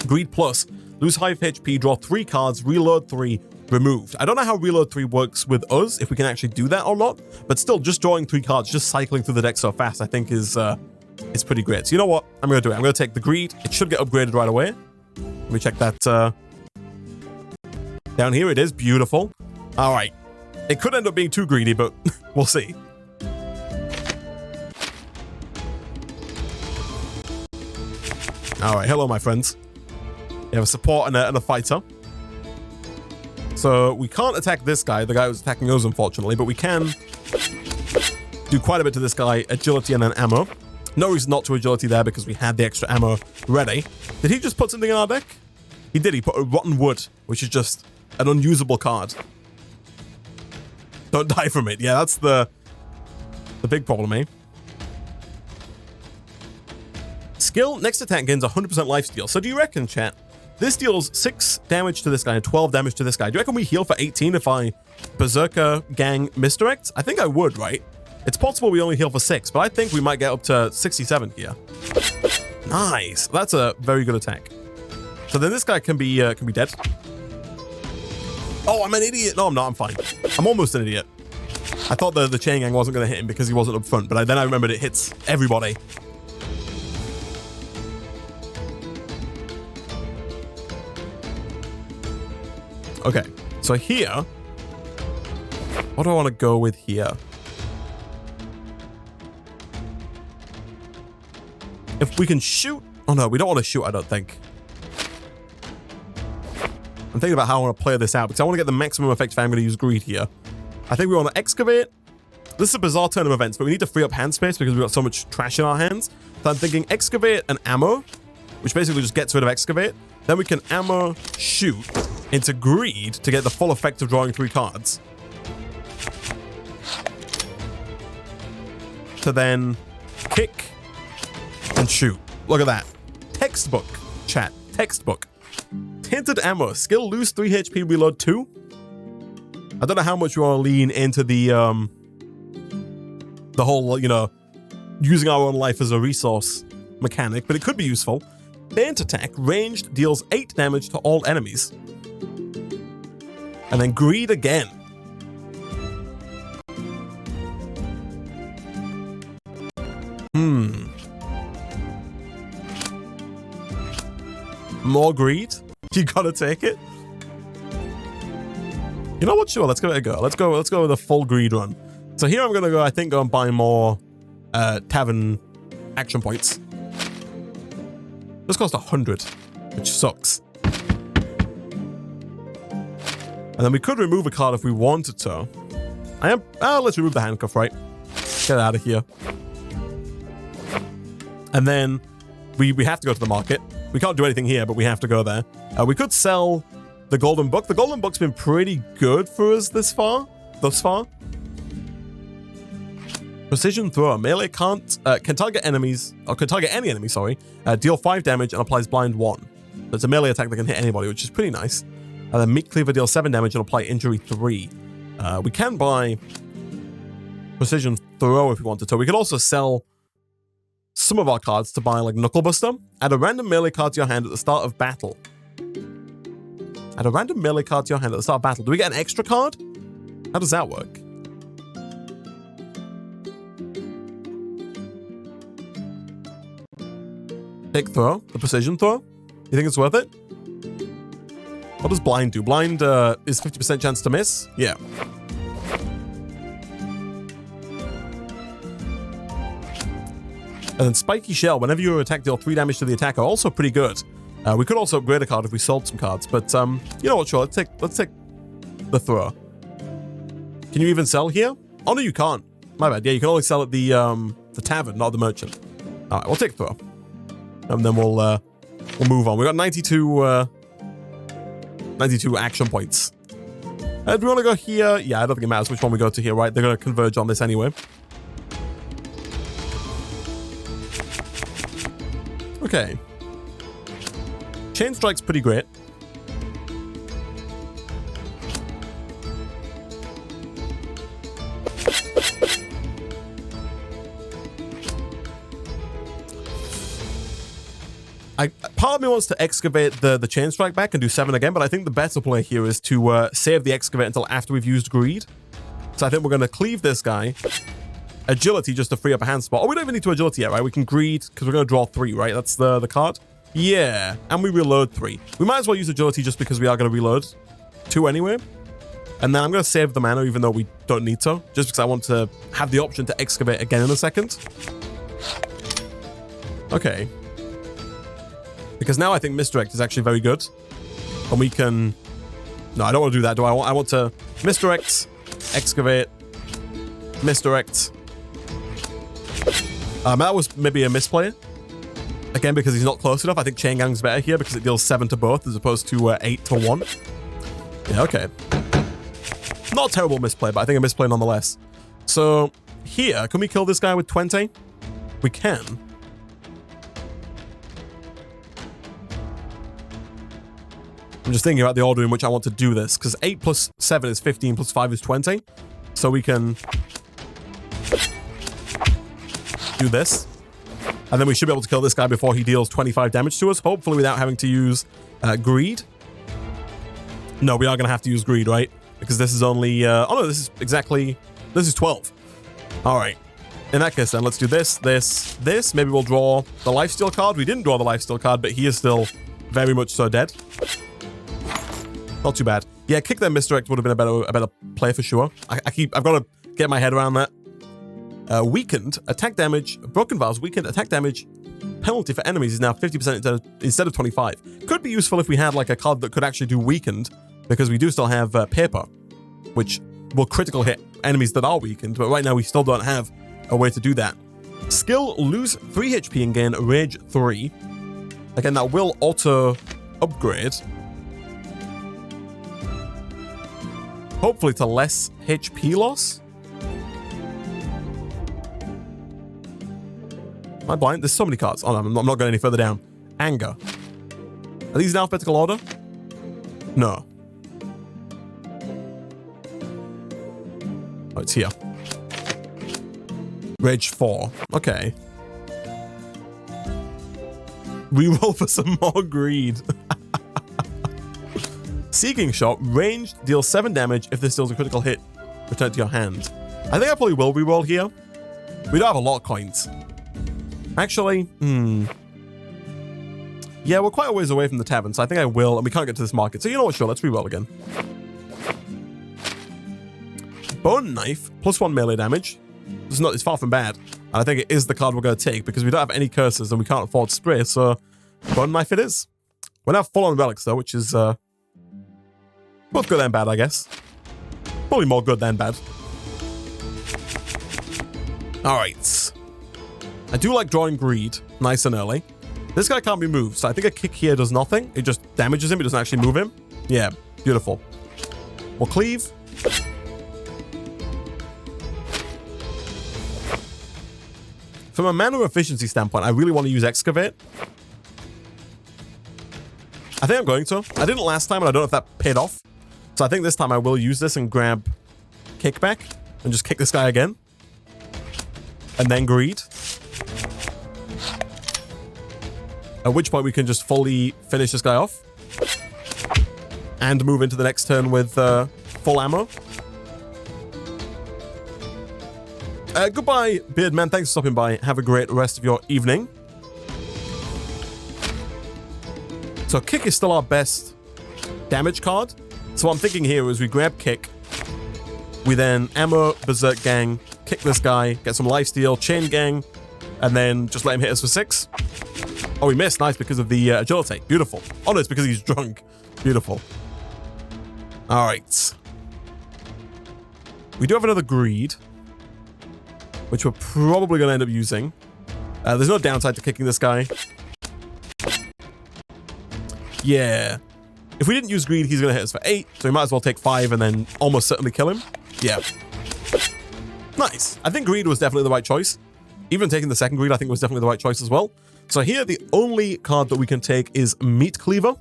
Greed Plus, lose 5 HP, draw 3 cards, reload 3, removed. I don't know how reload 3 works with us, if we can actually do that or not, but still, just drawing 3 cards, just cycling through the deck so fast, I think is pretty great. So you know what? I'm going to do it. I'm going to take the Greed. It should get upgraded right away. Let me check that. Down here it is. Beautiful. All right. It could end up being too greedy, but we'll see. All right. Hello, my friends. We have a support and a fighter. So we can't attack this guy, the guy who's attacking us, unfortunately, but we can do quite a bit to this guy. Agility and then ammo. No reason not to agility there because we had the extra ammo ready. Did he just put something in our deck? He did. He put a Rotten Wood, which is just an unusable card. Don't die from it. Yeah, that's the big problem, eh? Skill, next attack gains 100% lifesteal. So do you reckon, chat, this deals 6 damage to this guy and 12 damage to this guy? Do you reckon we heal for 18 if I Berserker Gang Misdirect? I think I would, right? It's possible we only heal for 6, but I think we might get up to 67 here. Nice. That's a very good attack. So then this guy can be dead. Oh, I'm an idiot. No, I'm not. I'm fine. I'm almost an idiot. I thought the chain gang wasn't going to hit him because he wasn't up front, but then I remembered it hits everybody. Okay, so here, what do I want to go with here? If we can shoot, oh no, we don't want to shoot, I don't think. I'm thinking about how I want to play this out because I want to get the maximum effect if I'm going to use Greed here. I think we want to excavate. This is a bizarre turn of events, but we need to free up hand space because we've got so much trash in our hands. So I'm thinking excavate and ammo, which basically just gets rid of excavate. Then we can ammo, shoot into Greed to get the full effect of drawing 3 cards. To then kick and shoot. Look at that. Textbook, chat. Textbook. Tinted ammo. Skill, lose 3 HP, reload 2. I don't know how much we want to lean into the whole, using our own life as a resource mechanic, but it could be useful. Bant attack, ranged, deals 8 damage to all enemies. And then Greed again. More Greed? You gotta take it? You know what? Sure, let's give it a go. Let's go with a full Greed run. So here I'm gonna go, I think, go and buy more tavern action points. This cost 100, which sucks. And then we could remove a card if we wanted to. I am. Let's remove the handcuff, right? Get out of here. And then we have to go to the market. We can't do anything here, but we have to go there. We could sell the golden book. The golden book's been pretty good for us thus far. Precision thrower. Melee can target enemies, or can target any enemy, sorry. Deal 5 damage and applies blind 1. So it's a melee attack that can hit anybody, which is pretty nice. And then meat cleaver deals 7 damage and apply injury 3. We can buy precision throw if we wanted to. We could also sell some of our cards to buy like Knuckle Buster. Add a random melee card to your hand at the start of battle. Add a random melee card to your hand at the start of battle. Do we get an extra card? How does that work? Pick throw, the precision throw. You think it's worth it? What does blind do? Blind is 50% chance to miss? Yeah. And then Spiky Shell, whenever you attack, deal 3 damage to the attacker. Also pretty good. We could also upgrade a card if we sold some cards, but you know what? Sure, let's take the throw. Can you even sell here? Oh no, you can't. My bad. Yeah, you can only sell at the tavern, not the merchant. All right, we'll take throw, and then we'll move on. We got 92 action points. Do we want to go here? Yeah, I don't think it matters which one we go to here, right? They're going to converge on this anyway. Okay. Chain Strike's pretty great. Part of me wants to excavate the Chain Strike back and do 7 again, but I think the better play here is to save the excavate until after we've used Greed. So I think we're going to cleave this guy. Agility just to free up a hand spot. Oh, we don't even need to agility yet, right? We can Greed because we're going to draw 3, right? That's the card. Yeah, and we reload 3. We might as well use agility just because we are going to reload 2 anyway. And then I'm going to save the mana even though we don't need to, just because I want to have the option to excavate again in a second. Okay. Because now I think Misdirect is actually very good. And we can... No, I don't want to do that, do I? I want to Misdirect, excavate, Misdirect. That was maybe a misplay. Again, because he's not close enough. I think Chain Gang's better here because it deals 7 to both as opposed to 8 to 1. Yeah, okay. Not a terrible misplay, but I think a misplay nonetheless. So here, can we kill this guy with 20? We can. I'm just thinking about the order in which I want to do this, because 8 plus 7 is 15 plus 5 is 20. So we can do this. And then we should be able to kill this guy before he deals 25 damage to us, hopefully without having to use Greed. No, we are going to have to use Greed, right? Because this is only... oh no, this is 12. All right. In that case then, let's do this, this. Maybe we'll draw the Lifesteal card. We didn't draw the Lifesteal card, but he is still very much so dead. Not too bad. Yeah, kick that Misdirect would have been a better play for sure. I've got to get my head around that. Weakened attack damage, Broken Vase, weakened attack damage penalty for enemies is now 50% instead of 25. Could be useful if we had like a card that could actually do weakened, because we do still have paper, which will critical hit enemies that are weakened, but right now we still don't have a way to do that. Skill, lose 3 HP and gain Rage 3. Again, that will auto upgrade. Hopefully to less HP loss. Am I blind? There's so many cards. Oh no, I'm not going any further down. Anger. Are these in alphabetical order? No. Oh, it's here. Rage 4. Okay. Reroll for some more greed. Seeking Shot. Ranged. Deals 7 damage. If this deals a critical hit, return it to your hand. I think I probably will reroll here. We don't have a lot of coins. Actually, yeah, we're quite a ways away from the tavern, so I think I will, and we can't get to this market. So you know what, sure, let's reroll again. Bone Knife, +1 melee damage. It's far from bad. And I think it is the card we're going to take, because we don't have any curses and we can't afford spray, so Bone Knife it is. We're now full on relics, though, which is both good and bad, I guess. Probably more good than bad. All right. I do like drawing greed nice and early. This guy can't be moved, so I think a kick here does nothing. It just damages him. It doesn't actually move him. Yeah, beautiful. We'll cleave. From a mana efficiency standpoint, I really want to use Excavate. I think I'm going to. I didn't last time, and I don't know if that paid off. So I think this time I will use this and grab Kickback and just kick this guy again. And then Greed. At which point we can just fully finish this guy off. And move into the next turn with full ammo. Goodbye, Beardman. Thanks for stopping by. Have a great rest of your evening. So Kick is still our best damage card. So what I'm thinking here is we grab Kick. We then ammo Berserk Gang, kick this guy, get some lifesteal, Chain Gang, and then just let him hit us for 6. Oh, we missed. Nice, because of the agility. Beautiful. Oh, no, it's because he's drunk. Beautiful. All right. We do have another Greed, which we're probably going to end up using. There's no downside to kicking this guy. Yeah. If we didn't use Greed, he's going to hit us for 8, so we might as well take 5 and then almost certainly kill him. Yeah. Nice. I think Greed was definitely the right choice. Even taking the second Greed, I think was definitely the right choice as well. So here, the only card that we can take is Meat Cleaver.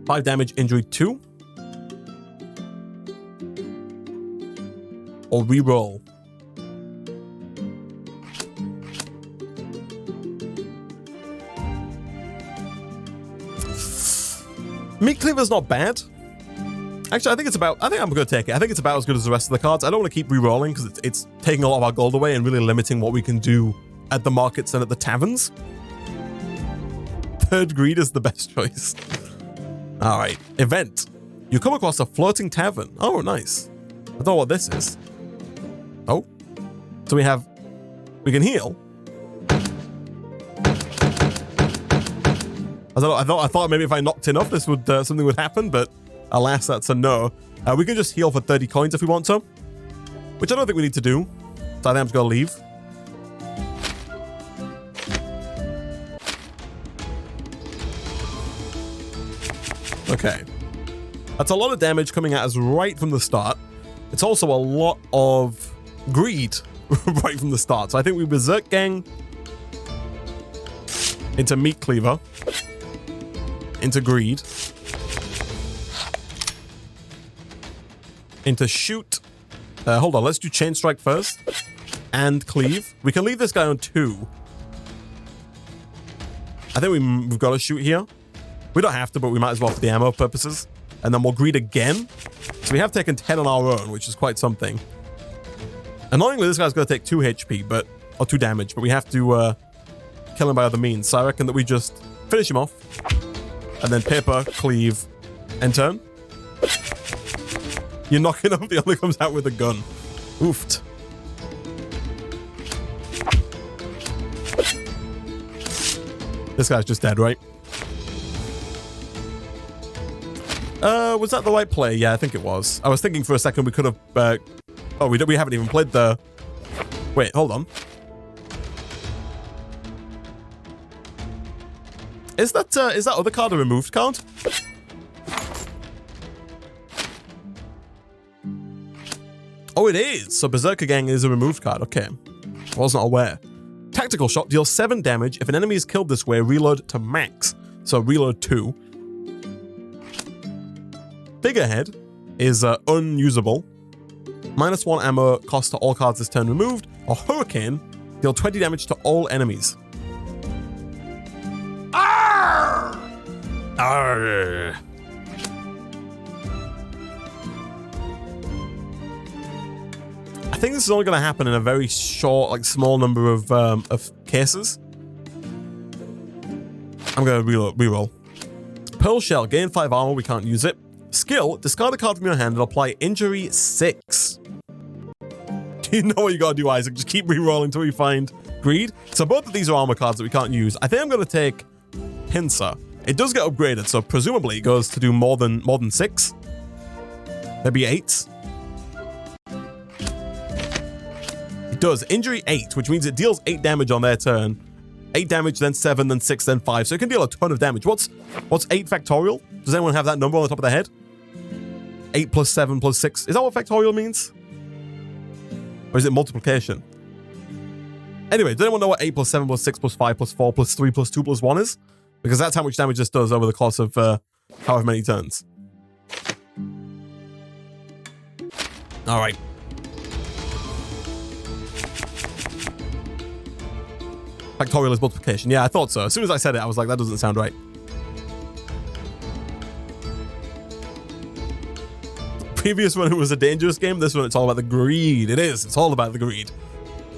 5 damage, injury 2. Or reroll. Meat Cleaver's not bad. Actually, I think I'm going to take it. I think it's about as good as the rest of the cards. I don't want to keep re-rolling because it's taking a lot of our gold away and really limiting what we can do at the markets and at the taverns. Third Greed is the best choice. All right. Event. You come across a floating tavern. Oh, nice. I don't know what this is. Oh. So we can heal. I thought maybe if I knocked enough, this would something would happen, but alas, that's a no. We can just heal for 30 coins if we want to, which I don't think we need to do. So I think I'm just gonna leave. Okay, that's a lot of damage coming at us right from the start. It's also a lot of greed right from the start. So I think we Berserk Gang into Meat Cleaver. Into Greed. Into Shoot. Hold on, let's do Chain Strike first. And Cleave. We can leave this guy on 2. I think we've got to shoot here. We don't have to, but we might as well for the ammo purposes. And then we'll Greed again. So we have taken 10 on our own, which is quite something. Annoyingly, this guy's going to take 2 HP, or 2 damage, but we have to kill him by other means. So I reckon that we just finish him off. And then paper, cleave, and turn. You're knocking off, the other comes out with a gun. Oofed. This guy's just dead, right? Was that the right play? Yeah, I think it was. I was thinking for a second we could have... oh, we haven't even played the... Wait, hold on. Is that other card a removed card? Oh, it is. So Berserker Gang is a removed card. Okay. I wasn't aware. Tactical Shot deals 7 damage. If an enemy is killed this way, reload to max. So reload 2. Figurehead is unusable. -1 ammo cost to all cards this turn removed. Or Hurricane, deal 20 damage to all enemies. Arr! Arr. I think this is only going to happen in a very short, small number of cases. I'm going to reroll. Pearl Shell, gain 5 armor, we can't use it. Skill, discard a card from your hand and apply injury 6. Do you know what you gotta do, Isaac? Just keep rerolling until we find Greed. So both of these are armor cards that we can't use. I think I'm gonna take Pincer. It does get upgraded, so presumably it goes to do more than 6. Maybe 8. does. Injury 8, which means it deals 8 damage on their turn. 8 damage, then 7, then 6, then 5. So it can deal a ton of damage. What's 8 factorial? Does anyone have that number on the top of their head? 8 plus 7 plus 6. Is that what factorial means? Or is it multiplication? Anyway, does anyone know what 8 plus 7 plus 6 plus 5 plus 4 plus 3 plus 2 plus 1 is? Because that's how much damage this does over the course of however many turns. All right. Factorial is multiplication. Yeah, I thought so. As soon as I said it, I was like, that doesn't sound right. Previous one, it was a dangerous game. This one, it's all about the greed. It is. It's all about the greed.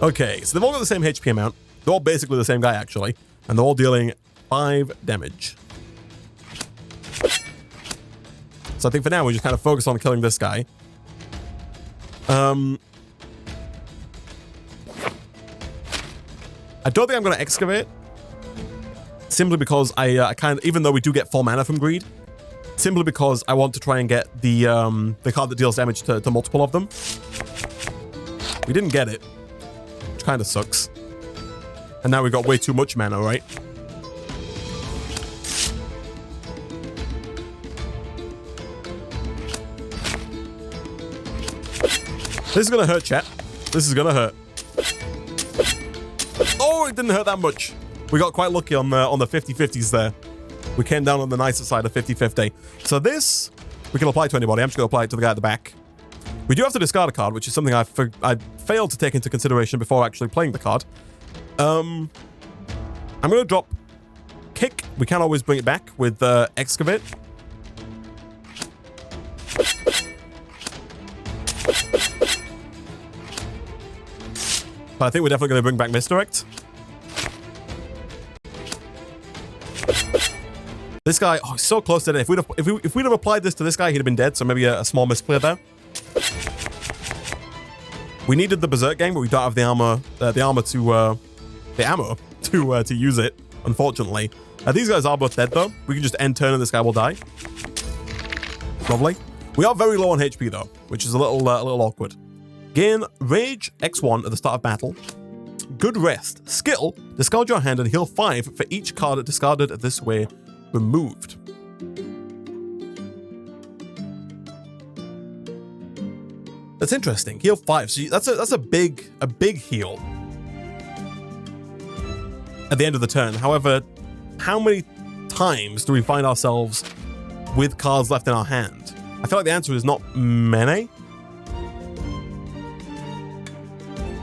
Okay, so they've all got the same HP amount. They're all basically the same guy, actually. And they're all dealing 5 damage. So I think for now, we just kind of focus on killing this guy. I don't think I'm going to excavate. Simply because I kind of, even though we do get full mana from greed, simply because I want to try and get the card that deals damage to multiple of them. We didn't get it, which kind of sucks. And now we got way too much mana, right? This is gonna hurt, chat. This is gonna hurt. Oh, it didn't hurt that much. We got quite lucky on the 50-50s there. We came down on the nicer side of 50-50. So this, we can apply to anybody. I'm just gonna apply it to the guy at the back. We do have to discard a card, which is something I failed to take into consideration before actually playing the card. I'm gonna drop Kick. We can always bring it back with Excavate. But I think we're definitely going to bring back Misdirect. This guy, oh, he's so close to death. If we'd have applied this to this guy, he'd have been dead. So maybe a small misplay there. We needed the Berserk Gang, but we don't have the ammo to use it. Unfortunately, these guys are both dead though. We can just end turn and this guy will die. Lovely. We are very low on HP though, which is a little awkward. Gain Rage X1 at the start of battle. Good Rest. Skill. Discard your hand and heal 5 for each card discarded this way removed. That's interesting. Heal 5. So that's a big heal at the end of the turn. However, how many times do we find ourselves with cards left in our hand? I feel like the answer is not many.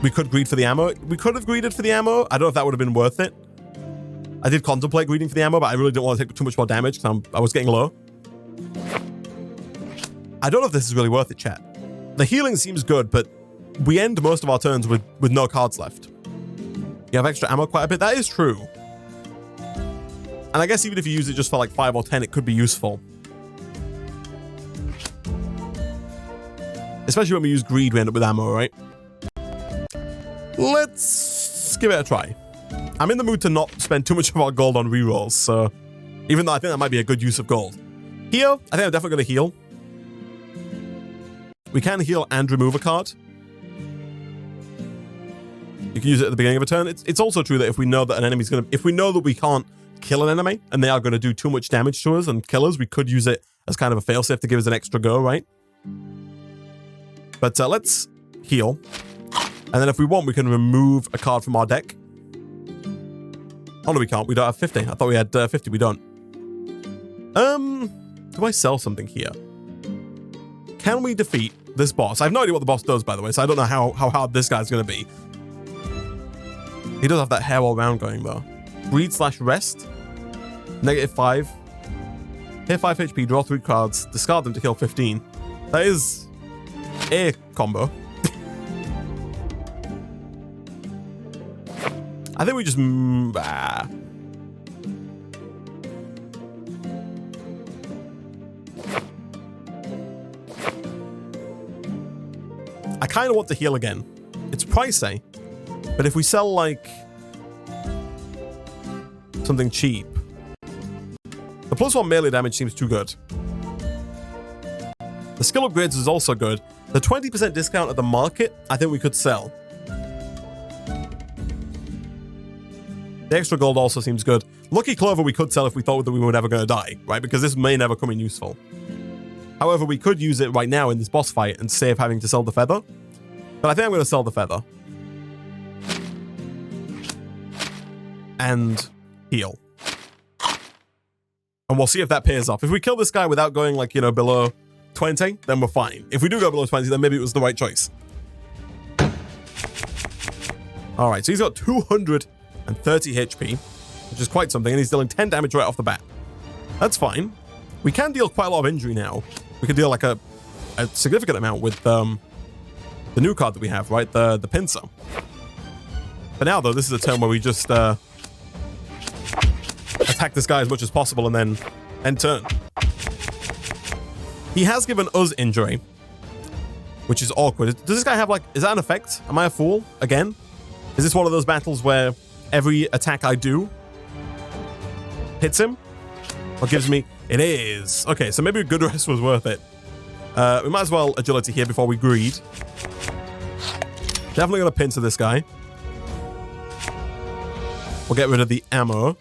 We could greed for the ammo. We could have greeded for the ammo. I don't know if that would have been worth it. I did contemplate greeding for the ammo, but I really didn't want to take too much more damage because I was getting low. I don't know if this is really worth it, chat. The healing seems good, but we end most of our turns with no cards left. You have extra ammo quite a bit. That is true. And I guess even if you use it just for like 5 or 10, it could be useful. Especially when we use greed, we end up with ammo, right? Let's give it a try. I'm in the mood to not spend too much of our gold on rerolls, so even though I think that might be a good use of gold. Here, I think I'm definitely going to heal. We can heal and remove a card. You can use it at the beginning of a turn. It's also true that if we know that an enemy's going to... If we know that we can't kill an enemy and they are going to do too much damage to us and kill us, we could use it as kind of a failsafe to give us an extra go, right? But let's heal. And then if we want, we can remove a card from our deck. Oh, no, we can't. We don't have 50. I thought we had 50. We don't. Do I sell something here? Can we defeat this boss? I have no idea what the boss does, by the way, so I don't know how hard this guy's going to be. He does have that hair all round going, though. Greed/rest. -5. Hit 5 HP, draw 3 cards, discard them to kill 15. That is a combo. I think we just... I kind of want to heal again. It's pricey, but if we sell, like, something cheap... The +1 melee damage seems too good. The skill upgrades is also good. The 20% discount at the market, I think we could sell. The extra gold also seems good. Lucky Clover we could sell if we thought that we were never going to die, right? Because this may never come in useful. However, we could use it right now in this boss fight and save having to sell the feather. But I think I'm going to sell the feather. And heal. And we'll see if that pays off. If we kill this guy without going, like, you know, below 20, then we're fine. If we do go below 20, then maybe it was the right choice. All right, so he's got 230 HP, which is quite something, and he's dealing 10 damage right off the bat. That's fine. We can deal quite a lot of injury now. We can deal, like, a significant amount with the new card that we have, right? The pincer. For now, though, this is a turn where we just attack this guy as much as possible and then end turn. He has given us injury, which is awkward. Does this guy have, like, is that an effect? Am I a fool again? Is this one of those battles where every attack I do hits him? Or gives me... It is. Okay, so maybe a good rest was worth it. We might as well agility here before we greed. Definitely going to pincer this guy. We'll get rid of the ammo.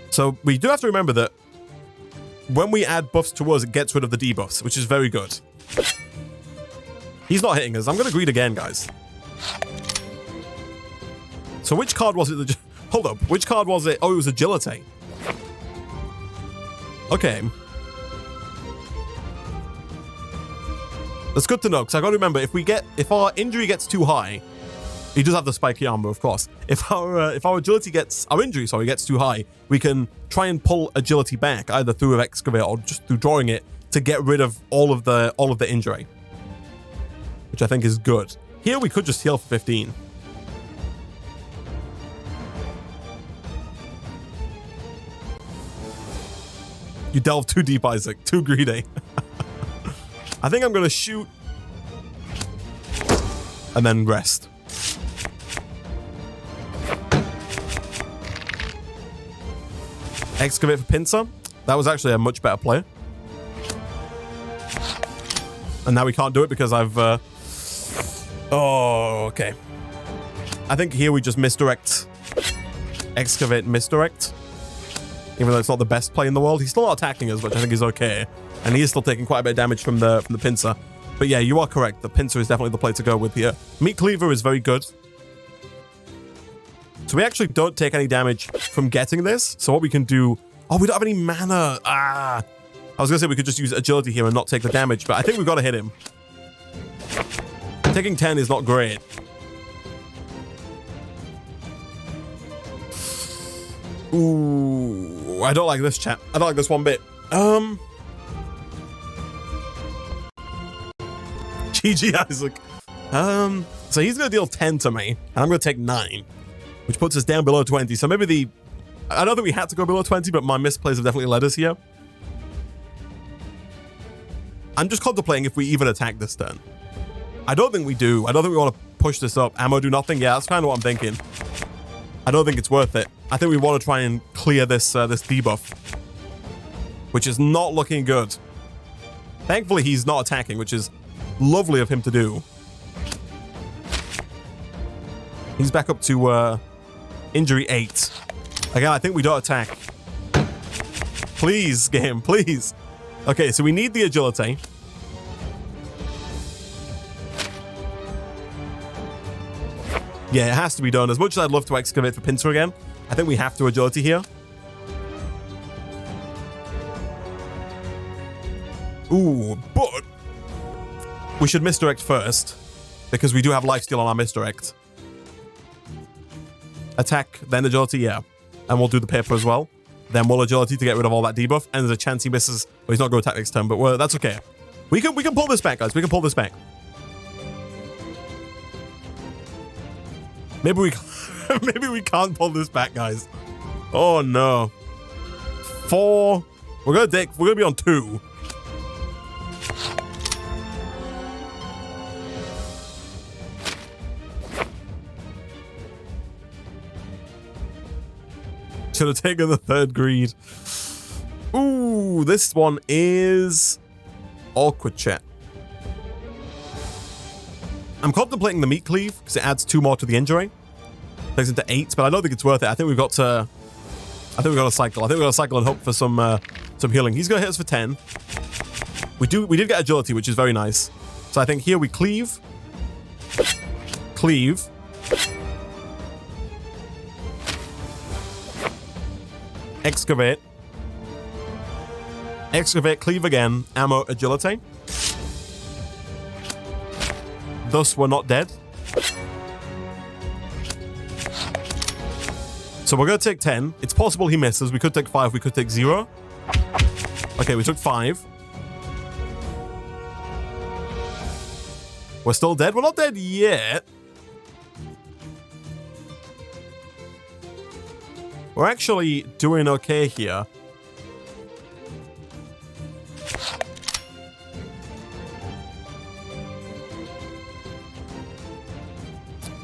So we do have to remember that when we add buffs to us, it gets rid of the debuffs, which is very good. He's not hitting us. I'm going to greed again, guys. So which card was it that... Hold up. Which card was it? Oh, it was agility. Okay. That's good to know, because I got to remember, if our injury gets too high, he does have the spiky armor, of course. If our agility gets... Our injury, sorry, gets too high, we can try and pull agility back, either through excavate or just through drawing it, to get rid of all of the injury. Which I think is good. Here we could just heal for 15. You delve too deep, Isaac. Too greedy. I think I'm going to shoot. And then rest. Excavate for pincer. That was actually a much better play. And now we can't do it because I've... Oh, okay. I think here we just misdirect. Excavate, misdirect. Even though it's not the best play in the world. He's still not attacking us, which I think is okay. And he is still taking quite a bit of damage from the pincer. But yeah, you are correct. The pincer is definitely the play to go with here. Meat cleaver is very good. So we actually don't take any damage from getting this. So what we can do... Oh, we don't have any mana. Ah. I was going to say we could just use agility here and not take the damage. But I think we've got to hit him. Taking 10 is not great. Ooh, I don't like this, chat. I don't like this one bit. GG, Isaac. So he's going to deal 10 to me, and I'm going to take 9, which puts us down below 20. So maybe the... I don't think we had to go below 20, but my misplays have definitely led us here. I'm just contemplating if we even attack this turn. I don't think we do. I don't think we want to push this up. Ammo do nothing? Yeah, that's kind of what I'm thinking. I don't think it's worth it. I think we want to try and clear this this debuff, which is not looking good. Thankfully, he's not attacking, which is lovely of him to do. He's back up to injury 8. Again, I think we don't attack. Please, game, please. Okay, so we need the agility. Yeah, it has to be done. As much as I'd love to excavate for pincer again, I think we have to agility here. Ooh, but we should misdirect first, because we do have lifesteal on our misdirect. Attack, then agility, yeah. And we'll do the paper as well. Then we'll agility to get rid of all that debuff. And there's a chance he misses. Well, he's not going to attack next turn, but that's okay. We can pull this back, guys. We can pull this back. Maybe we can't pull this back, guys. Oh no. 4. We're gonna be on 2. Should have taken the 3rd greed. Ooh, this one is awkward, chat. I'm contemplating the meat cleave because it adds 2 more to the injury. Takes into 8, but I don't think it's worth it. I think we've got to cycle. I think we've got to cycle and hope for some healing. He's gonna hit us for 10. We did get agility, which is very nice. So I think here we cleave. Cleave. Excavate. Excavate, cleave again. Ammo, agility. Thus, we're not dead. So we're going to take 10. It's possible he misses. We could take 5. We could take 0. Okay, we took 5. We're still dead? We're not dead yet. We're actually doing okay here.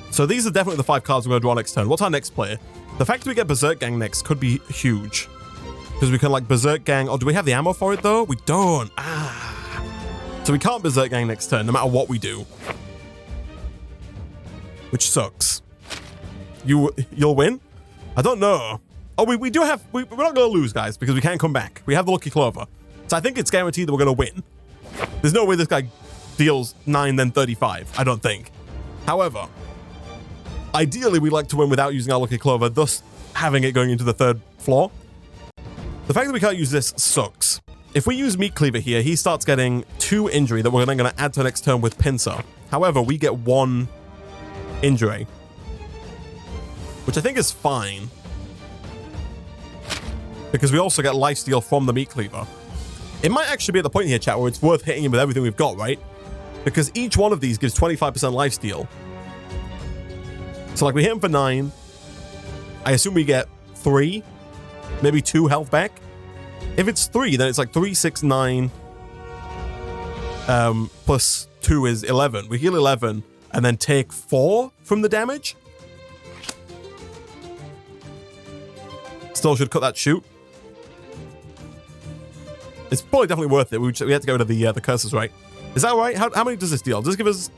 So these are definitely the 5 cards we're going to draw next turn. What's our next play? The fact that we get Berserk Gang next could be huge. Because we can like Berserk Gang... Oh, do we have the ammo for it though? We don't. So we can't Berserk Gang next turn, no matter what we do. Which sucks. You'll win? I don't know. Oh, we do have... We're not going to lose, guys, because we can't come back. We have the Lucky Clover. So I think it's guaranteed that we're going to win. There's no way this guy deals 9, then 35. I don't think. However... Ideally, we like to win without using our Lucky Clover, thus having it going into the 3rd floor. The fact that we can't use this sucks. If we use Meat Cleaver here, he starts getting 2 injury that we're then going to add to next turn with Pincer. However, we get 1 injury, which I think is fine. Because we also get lifesteal from the Meat Cleaver. It might actually be at the point here, chat, where it's worth hitting him with everything we've got, right? Because each one of these gives 25% lifesteal. So like we hit him for 9. I assume we get 3, maybe 2 health back. If it's 3, then it's like 3, 6, 9. Plus 2 is 11. We heal 11 and then take 4 from the damage. Still should cut that shoot. It's probably definitely worth it. We have to go to the curses, right? Is that right? How many does this deal? Does this give us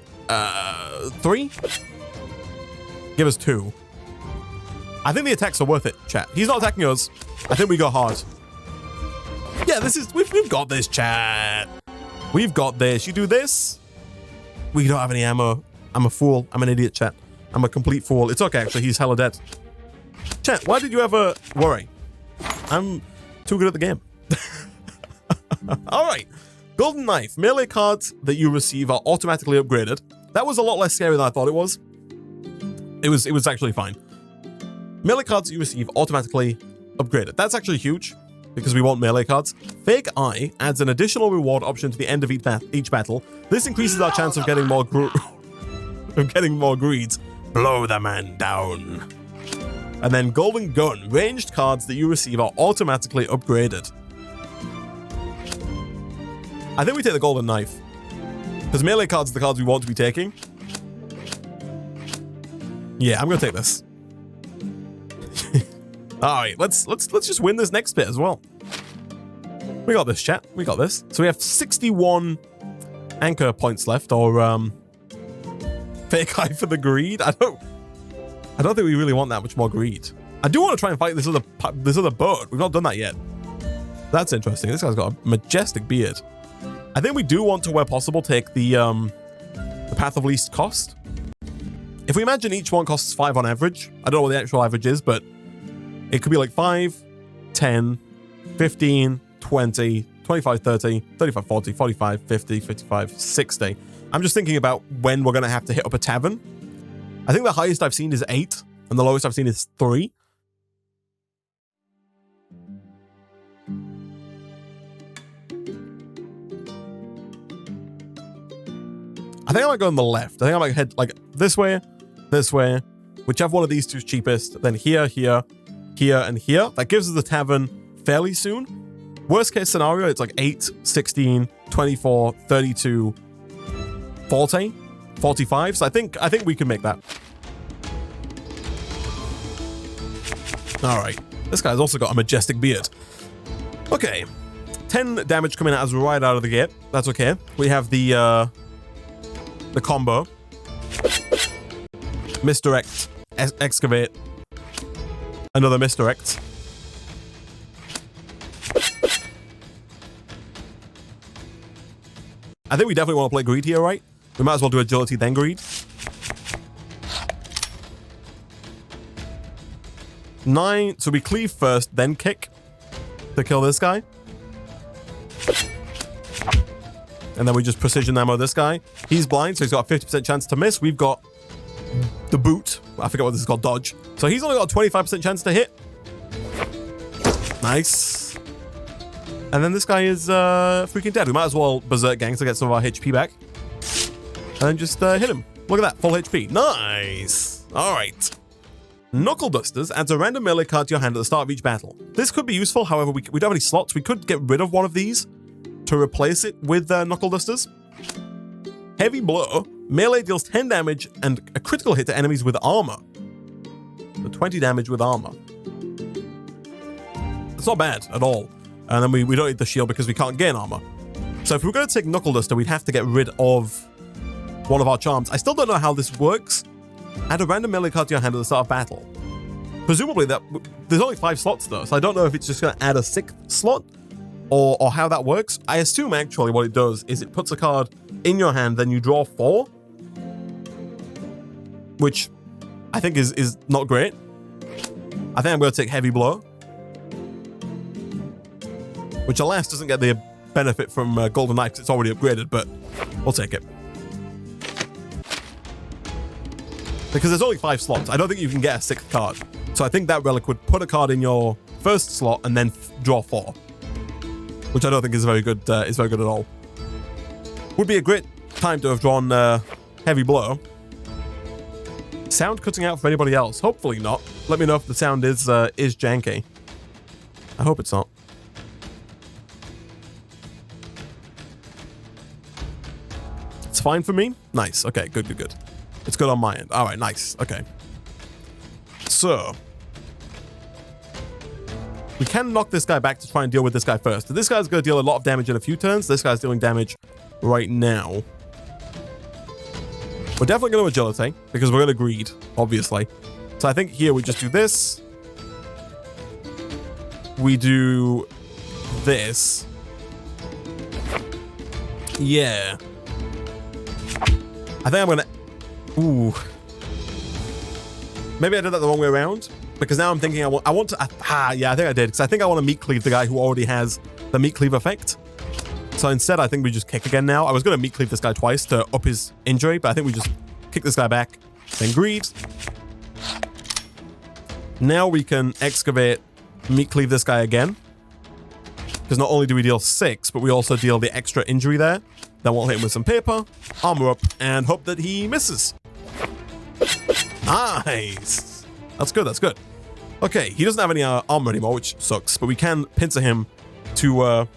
3? Give us 2. I think the attacks are worth it, chat. He's not attacking us. I think we go hard. Yeah, this is... We've got this, chat. We've got this. You do this. We don't have any ammo. I'm a fool. I'm an idiot, chat. I'm a complete fool. It's okay, actually. He's hella dead. Chat, why did you ever worry? I'm too good at the game. All right. Golden Knife. Melee cards that you receive are automatically upgraded. That was a lot less scary than I thought it was. It was actually fine. Melee cards you receive automatically upgraded. That's actually huge because we want melee cards. Fake Eye adds an additional reward option to the end of each battle. This increases our chance of getting more greeds. Blow the man down. And then Golden Gun. Ranged cards that you receive are automatically upgraded. I think we take the Golden Knife because melee cards are the cards we want to be taking. Yeah, I'm gonna take this. All right, let's just win this next bit as well. We got this, chat. We got this. So we have 61 anchor points left, or fake eye for the greed. I don't think we really want that much more greed. I do want to try and fight this other boat. We've not done that yet. That's interesting. This guy's got a majestic beard. I think we do want to, where possible, take the path of least cost. If we imagine each one costs 5 on average, I don't know what the actual average is, but it could be like 5, 10, 15, 20, 25, 30, 35, 40, 45, 50, 55, 60. I'm just thinking about when we're going to have to hit up a tavern. I think the highest I've seen is 8, and the lowest I've seen is 3. I think I might go on the left. I think I might head like this way, whichever one of these two is cheapest, then here, here, here, and here. That gives us the tavern fairly soon. Worst case scenario, it's like 8, 16, 24, 32, 40, 45. So I think we can make that. All right. This guy's also got a majestic beard. Okay. 10 damage coming at us right out of the gate. That's okay. We have the combo. Misdirect. Excavate. Another misdirect. I think we definitely want to play greed here, right? We might as well do agility, then greed. 9, so we cleave first, then kick to kill this guy. And then we just precision ammo this guy. He's blind, so he's got a 50% chance to miss. We've got the boot. I forget what this is called, dodge. So he's only got a 25% chance to hit. Nice. And then this guy is freaking dead. We might as well berserk gang to get some of our HP back. And then just hit him. Look at that, full HP. Nice. All right. Knuckle Dusters adds a random melee card to your hand at the start of each battle. This could be useful, however, we don't have any slots. We could get rid of one of these to replace it with Knuckle Dusters. Heavy Blow. Melee deals 10 damage and a critical hit to enemies with armor. So 20 damage with armor. It's not bad at all. And then we don't need the shield because we can't gain armor. So if we were going to take Knuckle Duster, we'd have to get rid of one of our charms. I still don't know how this works. Add a random melee card to your hand at the start of battle. Presumably there's only 5 slots though, so I don't know if it's just going to add a 6th slot or how that works. I assume actually what it does is it puts a card in your hand, then you draw 4, which I think is not great. I think I'm going to take Heavy Blow, which alas doesn't get the benefit from Golden Knife because it's already upgraded, but we'll take it. Because there's only 5 slots. I don't think you can get a 6th card. So I think that relic would put a card in your first slot and then draw 4. Which I don't think is very good at all. Would be a great time to have drawn Heavy Blow. Sound cutting out for anybody else? Hopefully not. Let me know if the sound is janky. I hope it's not. It's fine for me? Nice. Okay, good. It's good on my end. All right, nice. Okay. So we can knock this guy back to try and deal with this guy first. This guy's going to deal a lot of damage in a few turns. This guy's dealing damage right now. We're definitely going to agility because we're going to greed, obviously. So I think here we just do this. We do this. Yeah. I think I'm going to... Ooh. Maybe I did that the wrong way around. Because now I'm thinking I want to... yeah, I think I did. Because I think I want to meat cleave the guy who already has the meat cleave effect. So instead, I think we just kick again now. I was going to meat cleave this guy twice to up his injury. But I think we just kick this guy back. Then greed. Now we can excavate, meat cleave this guy again. Because not only do we deal 6, but we also deal the extra injury there. Then we'll hit him with some paper, armor up, and hope that he misses. Nice. That's good, that's good. Okay, he doesn't have any armor anymore, which sucks, but we can pincer him to a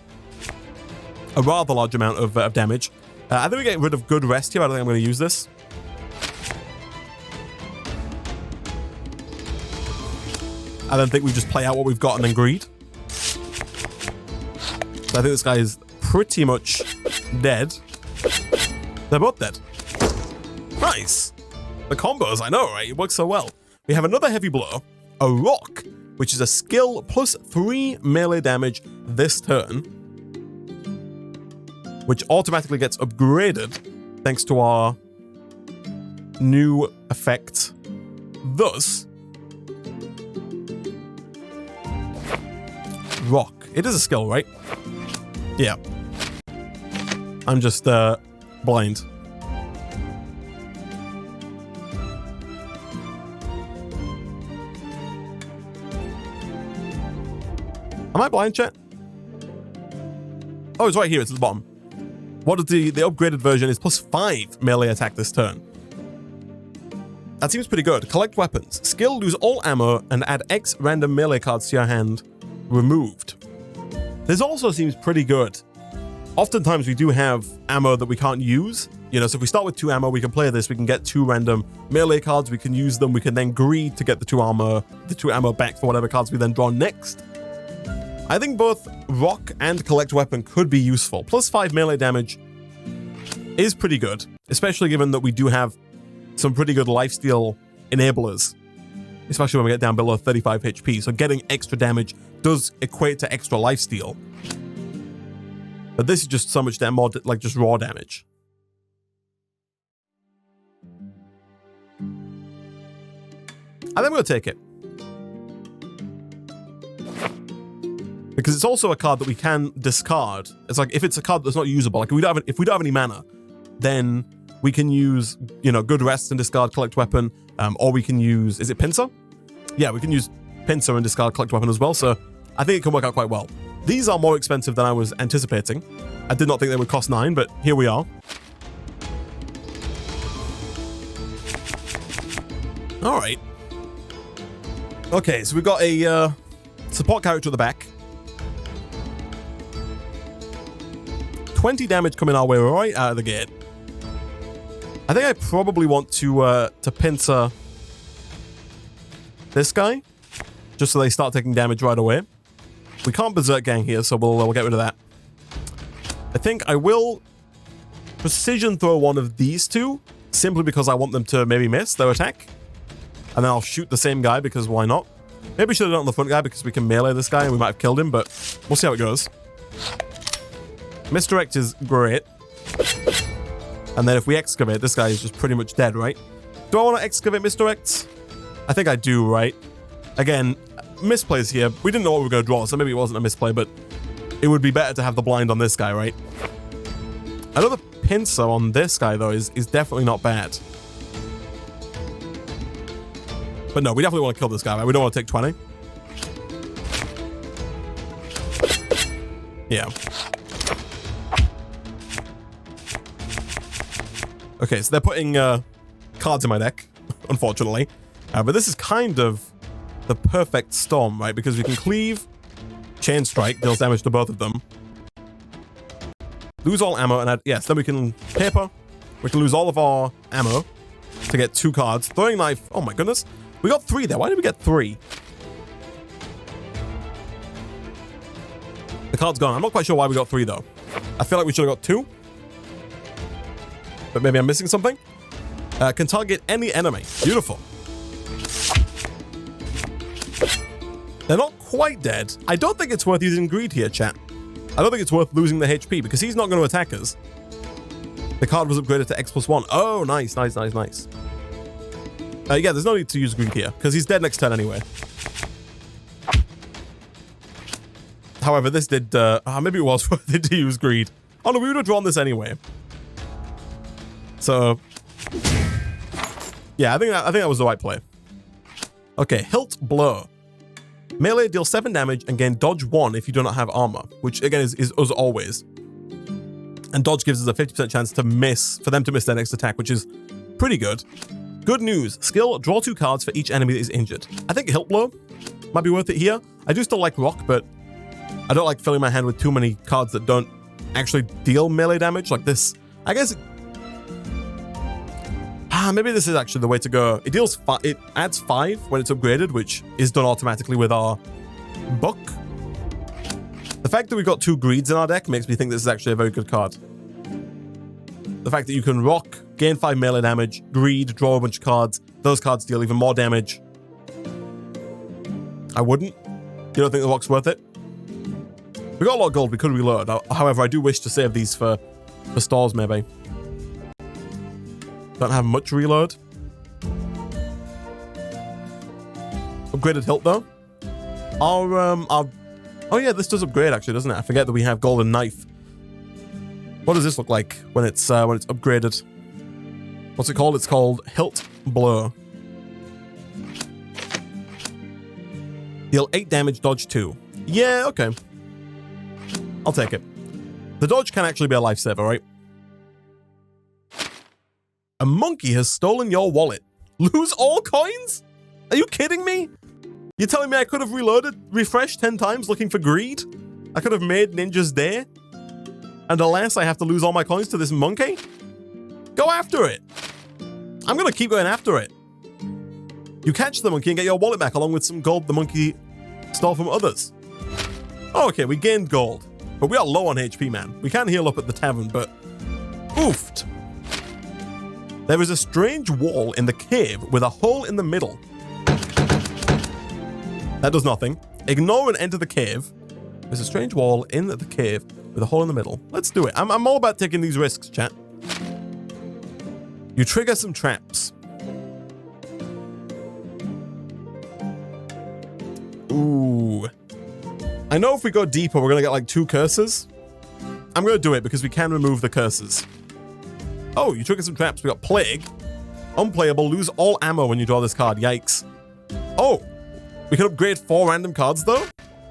rather large amount of damage. I think we get rid of good rest here. I don't think I'm going to use this. I don't think we just play out what we've got and then greed. So I think this guy is pretty much dead. They're both dead. Nice. The combos, I know, right? It works so well. We have another Heavy Blow, a Rock, which is a skill plus 3 melee damage this turn, which automatically gets upgraded thanks to our new effect. Thus, Rock. It is a skill, right? Yeah. I'm just blind. Am I blind, chat? Oh, it's right here. It's at the bottom. What is the upgraded version is plus 5 melee attack this turn. That seems pretty good. Collect weapons. Skill, lose all ammo, and add X random melee cards to your hand. Removed. This also seems pretty good. Oftentimes we do have ammo that we can't use. You know, so if we start with 2 ammo, we can play this. We can get 2 random melee cards. We can use them. We can then greed to get the 2 ammo back for whatever cards we then draw next. I think both Rock and Collect Weapon could be useful. Plus 5 melee damage is pretty good, especially given that we do have some pretty good lifesteal enablers, especially when we get down below 35 HP. So getting extra damage does equate to extra lifesteal. But this is just so much more like just raw damage. I think I'm going to take it. Because it's also a card that we can discard. It's like if it's a card that's not usable, like if we don't have any mana, then we can use, you know, Good Rest and discard Collect Weapon, or we can use, is it Pincer? Yeah, we can use Pincer and discard Collect Weapon as well, so I think it can work out quite well. These are more expensive than I was anticipating. I did not think they would cost 9, but here we are. All right. Okay, so we've got a support character at the back. 20 damage coming our way right out of the gate. I think I probably want to pincer this guy, just so they start taking damage right away. We can't Berserk Gang here, so we'll get rid of that. I think I will precision throw one of these two, simply because I want them to maybe miss their attack. And then I'll shoot the same guy, because why not? Maybe we should have done it on the front guy, because we can melee this guy and we might have killed him, but we'll see how it goes. Misdirect is great. And then if we excavate, this guy is just pretty much dead, right? Do I want to excavate misdirects? I think I do, right? Again, misplays here. We didn't know what we were going to draw, so maybe it wasn't a misplay, but it would be better to have the blind on this guy, right? Another pincer on this guy, though, is definitely not bad. But no, we definitely want to kill this guy, right? We don't want to take 20. Yeah. Okay, so they're putting cards in my deck, unfortunately. But this is kind of the perfect storm, right? Because we can cleave, Chain Strike, deals damage to both of them. Lose all ammo, and yes, then we can paper. We can lose all of our ammo to get 2 cards. Throwing Knife, oh my goodness. We got 3 there. Why did we get 3? The card's gone. I'm not quite sure why we got 3, though. I feel like we should have got 2. But maybe I'm missing something. Can target any enemy. Beautiful. They're not quite dead. I don't think it's worth using Greed here, chat. I don't think it's worth losing the HP, because he's not going to attack us. The card was upgraded to X+1. Oh, nice, nice, nice, nice. Yeah, there's no need to use Greed here, because he's dead next turn anyway. However, this did... maybe it was worth it to use Greed. Oh no, we would have drawn this anyway. So... yeah, I think that was the right play. Okay, Hilt Blow. Melee deals 7 damage and gain dodge 1 if you do not have armor, which again is us always. And dodge gives us a 50% chance to miss, for them to miss their next attack, which is pretty good. Good news, skill, draw 2 cards for each enemy that is injured. I think Hilt Blow might be worth it here. I do still like Rock, but I don't like filling my hand with too many cards that don't actually deal melee damage like this. I guess... maybe this is actually the way to go. It adds 5 when it's upgraded, which is done automatically with our book. The fact that we've got 2 Greeds in our deck makes me think this is actually a very good card. The fact that you can Rock, gain 5 melee damage, Greed, draw a bunch of cards. Those cards deal even more damage. I wouldn't. You don't think the Rock's worth it? We got a lot of gold. We could reload. However, I do wish to save these for stores, maybe. Don't have much reload. Upgraded hilt though. Our oh yeah, this does upgrade actually, doesn't it? I forget that we have golden knife. What does this look like when it's upgraded? What's it called? It's called Hilt Blow. Deal 8 damage, dodge 2. Yeah, okay. I'll take it. The dodge can actually be a lifesaver, right? A monkey has stolen your wallet. Lose all coins? Are you kidding me? You're telling me I could have refreshed 10 times looking for greed? I could have made Ninja's day? And alas, I have to lose all my coins to this monkey? Go after it. I'm gonna keep going after it. You catch the monkey and get your wallet back along with some gold the monkey stole from others. Oh, okay, we gained gold. But we are low on HP, man. We can heal up at the tavern, but... oofed. There is a strange wall in the cave with a hole in the middle. That does nothing. Ignore and enter the cave. There's a strange wall in the cave with a hole in the middle. Let's do it. I'm all about taking these risks, chat. You trigger some traps. Ooh. I know if we go deeper, we're going to get like 2 curses. I'm going to do it because we can remove the curses. Oh, you trigger some traps. We got Plague. Unplayable. Lose all ammo when you draw this card. Yikes. Oh. We can upgrade 4 random cards though.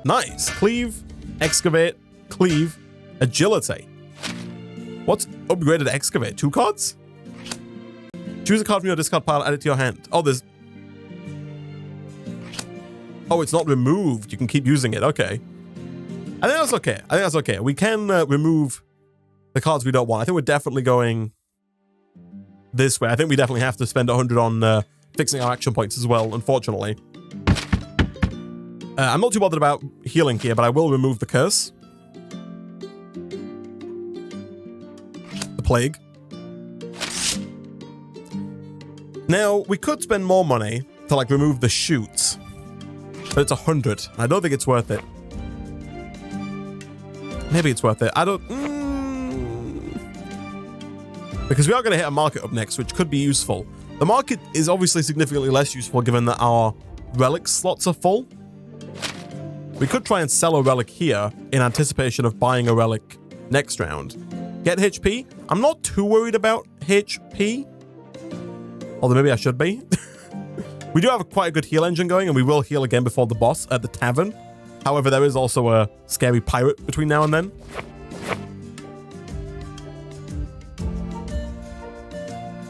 Nice. Cleave, Excavate, Cleave, Agility. What's upgraded Excavate? 2 cards? Choose a card from your discard pile, add it to your hand. Oh, there's... Oh, it's not removed. You can keep using it. Okay. I think that's okay. I think that's okay. We can remove the cards we don't want. I think we're definitely going this way. I think we definitely have to spend 100 on fixing our action points as well, unfortunately. I'm not too bothered about healing here, but I will remove the curse. The Plague. Now, we could spend more money to, like, remove the shoots, but it's 100. I don't think it's worth it. Maybe it's worth it. I don't... Because we are going to hit a market up next, which could be useful. The market is obviously significantly less useful given that our relic slots are full. We could try and sell a relic here in anticipation of buying a relic next round. Get HP? I'm not too worried about HP. Although maybe I should be. We do have quite a good heal engine going, and we will heal again before the boss at the tavern. However, there is also a scary pirate between now and then.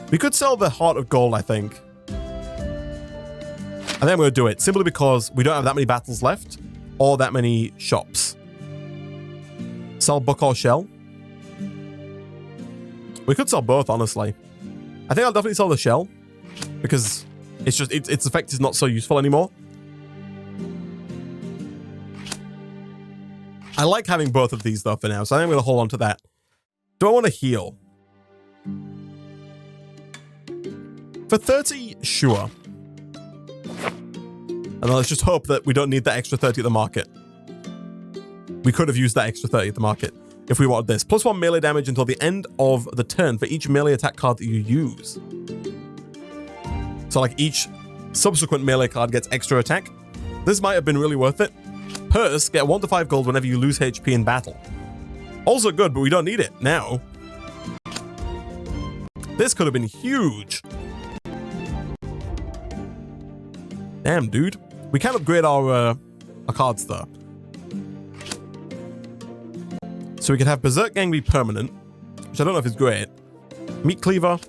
We could sell the Heart of Gold, I think. I think I'm going to do it, simply because we don't have that many battles left, or that many shops. Sell Book or Shell. We could sell both, honestly. I think I'll definitely sell the Shell, because it's just its effect is not so useful anymore. I like having both of these though for now, so I think I'm going to hold on to that. Do I want to heal? For 30, sure. And then let's just hope that we don't need that extra 30 at the market. We could have used that extra 30 at the market if we wanted this. +1 melee damage until the end of the turn for each melee attack card that you use. So like each subsequent melee card gets extra attack. This might have been really worth it. Purse, get 1 to 5 gold whenever you lose HP in battle. Also good, but we don't need it now. This could have been huge. Damn, dude. We can upgrade our cards though. So we could have Berserk Gang be permanent, which I don't know if is great. Meat Cleaver,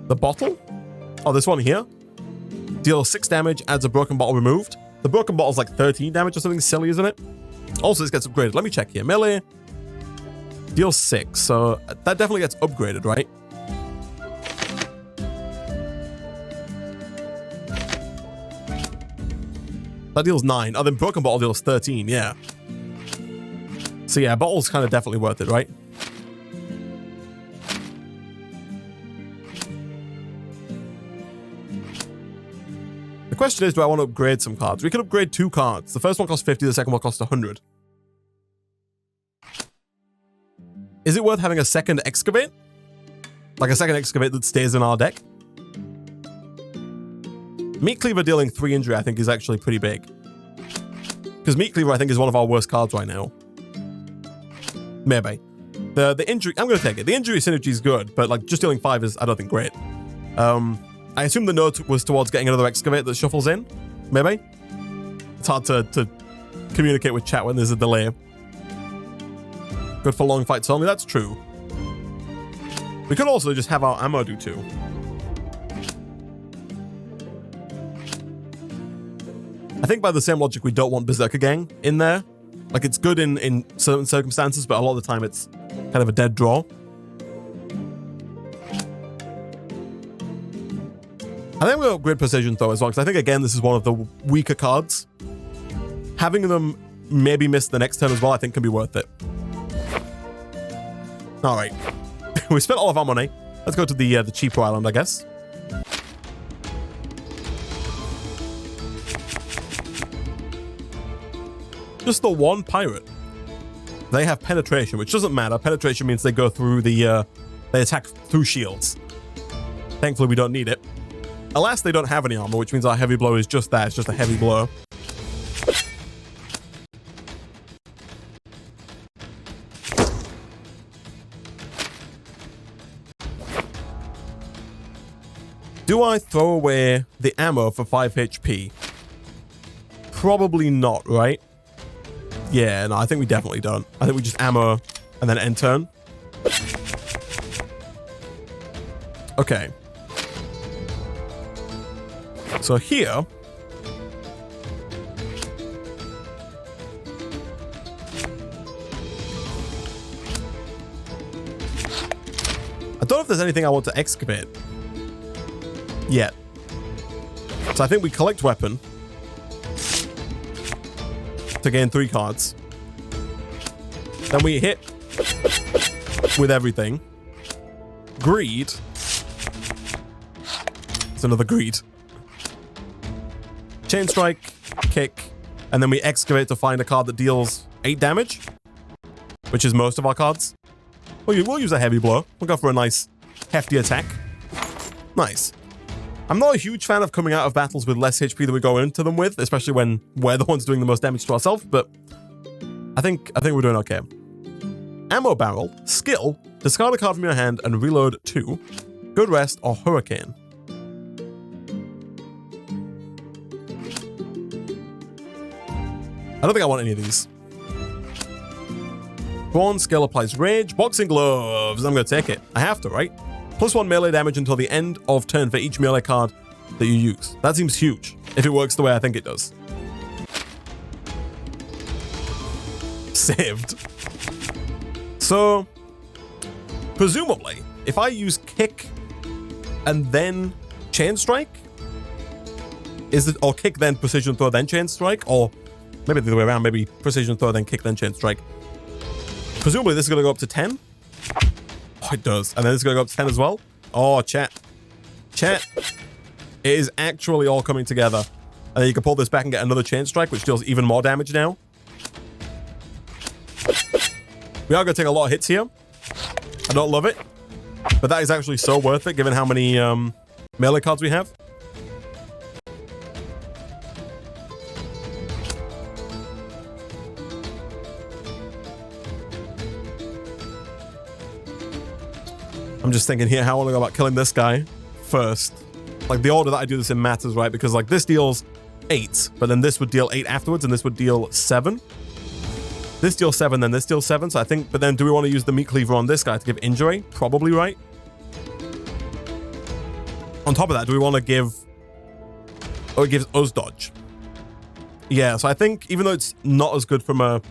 the bottle. Oh, this one here. Deals 6 damage, adds a broken bottle removed. The broken bottle's like 13 damage or something silly, isn't it? Also, this gets upgraded. Let me check here. Melee deals 6, so that definitely gets upgraded, right? That deals 9. Oh, then broken bottle deals 13, yeah. So yeah, bottle's kind of definitely worth it, right? The question is, do I want to upgrade some cards? We could upgrade 2 cards. The first one costs 50, the second one costs 100. Is it worth having a second Excavate? Like a second Excavate that stays in our deck? Meat Cleaver dealing 3 injury, I think, is actually pretty big. Because Meat Cleaver, I think, is one of our worst cards right now. Maybe. The injury, I'm going to take it. The injury synergy is good, but like just dealing 5 is, I don't think, great. I assume the note was towards getting another Excavate that shuffles in. Maybe. It's hard to communicate with chat when there's a delay. Good for long fights only, that's true. We could also just have our ammo do too. I think by the same logic, we don't want Berserker Gang in there. Like, it's good in certain circumstances, but a lot of the time it's kind of a dead draw. I think we'll upgrade Precision though as well, because I think, again, this is one of the weaker cards. Having them maybe miss the next turn as well, I think can be worth it. All right. We spent all of our money. Let's go to the cheaper island, I guess. Just the one pirate. They have penetration, which doesn't matter. Penetration means they go through the, they attack through shields. Thankfully, we don't need it. Alas, they don't have any armor, which means our heavy blow is just that. It's just a heavy blow. Do I throw away the ammo for 5 HP? Probably not, right? Yeah, no, I think we definitely don't. I think we just ammo and then end turn. Okay. So here... I don't know if there's anything I want to excavate yet. So I think we collect weapon to gain 3 cards. Then we hit with everything. Greed. It's another greed. Chain strike, kick, and then we excavate to find a card that deals 8 damage, which is most of our cards. We'll use a heavy blow. We'll go for a nice hefty attack. Nice. I'm not a huge fan of coming out of battles with less HP than we go into them with, especially when we're the ones doing the most damage to ourselves, but I think we're doing okay. Ammo barrel, skill, discard a card from your hand and reload 2. Good rest or hurricane. I don't think I want any of these. Brawn skill applies rage. Boxing gloves. I'm going to take it. I have to, right? +1 melee damage until the end of turn for each melee card that you use. That seems huge, if it works the way I think it does. Saved. So, presumably, if I use kick and then chain strike, is it, or kick then precision throw then chain strike, or maybe the other way around, maybe precision throw then kick then chain strike. Presumably this is going to go up to 10. Oh, it does. And then it's going to go up to 10 as well. Oh, chat. Chat. It is actually all coming together. And then you can pull this back and get another chain strike, which deals even more damage now. We are going to take a lot of hits here. I don't love it. But that is actually so worth it, given how many melee cards we have. I'm just thinking here, how I want to go about killing this guy first. Like, the order that I do this in matters, right? Because, like, this deals 8, but then this would deal 8 afterwards, and this would deal 7. This deals 7, then this deals 7, so I think... But then, do we want to use the meat cleaver on this guy to give injury? Probably, right? On top of that, do we want to give... Oh, it gives us dodge. Yeah, so I think, even though it's not as good from an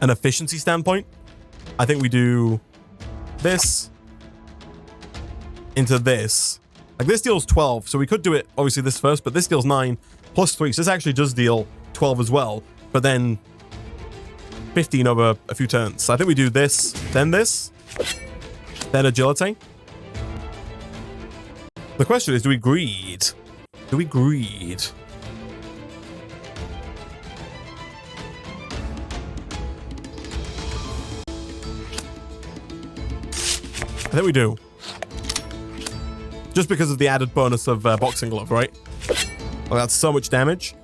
efficiency standpoint, I think we do this into this. Like, this deals 12, so we could do it, obviously, this first, but this deals 9 plus 3, so this actually does deal 12 as well, but then 15 over a few turns. So I think we do this, then agility. The question is, do we greed? Do we greed? I think we do. Just because of the added bonus of boxing glove, right? Well, that's so much damage.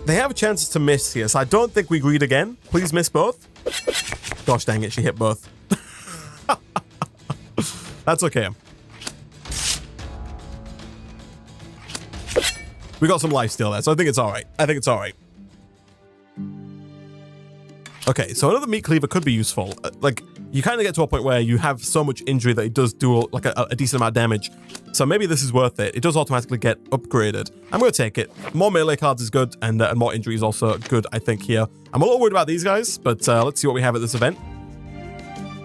They have chances to miss here, so I don't think we greed again. Please miss both. Gosh dang it, she hit both. That's okay. We got some life still there, so I think it's alright. I think it's alright. Okay, so another meat cleaver could be useful. Like, you kind of get to a point where you have so much injury that it does do like a decent amount of damage. So maybe this is worth it. It does automatically get upgraded. I'm going to take it. More melee cards is good, and more injury is also good, I think, here. I'm a little worried about these guys, but let's see what we have at this event.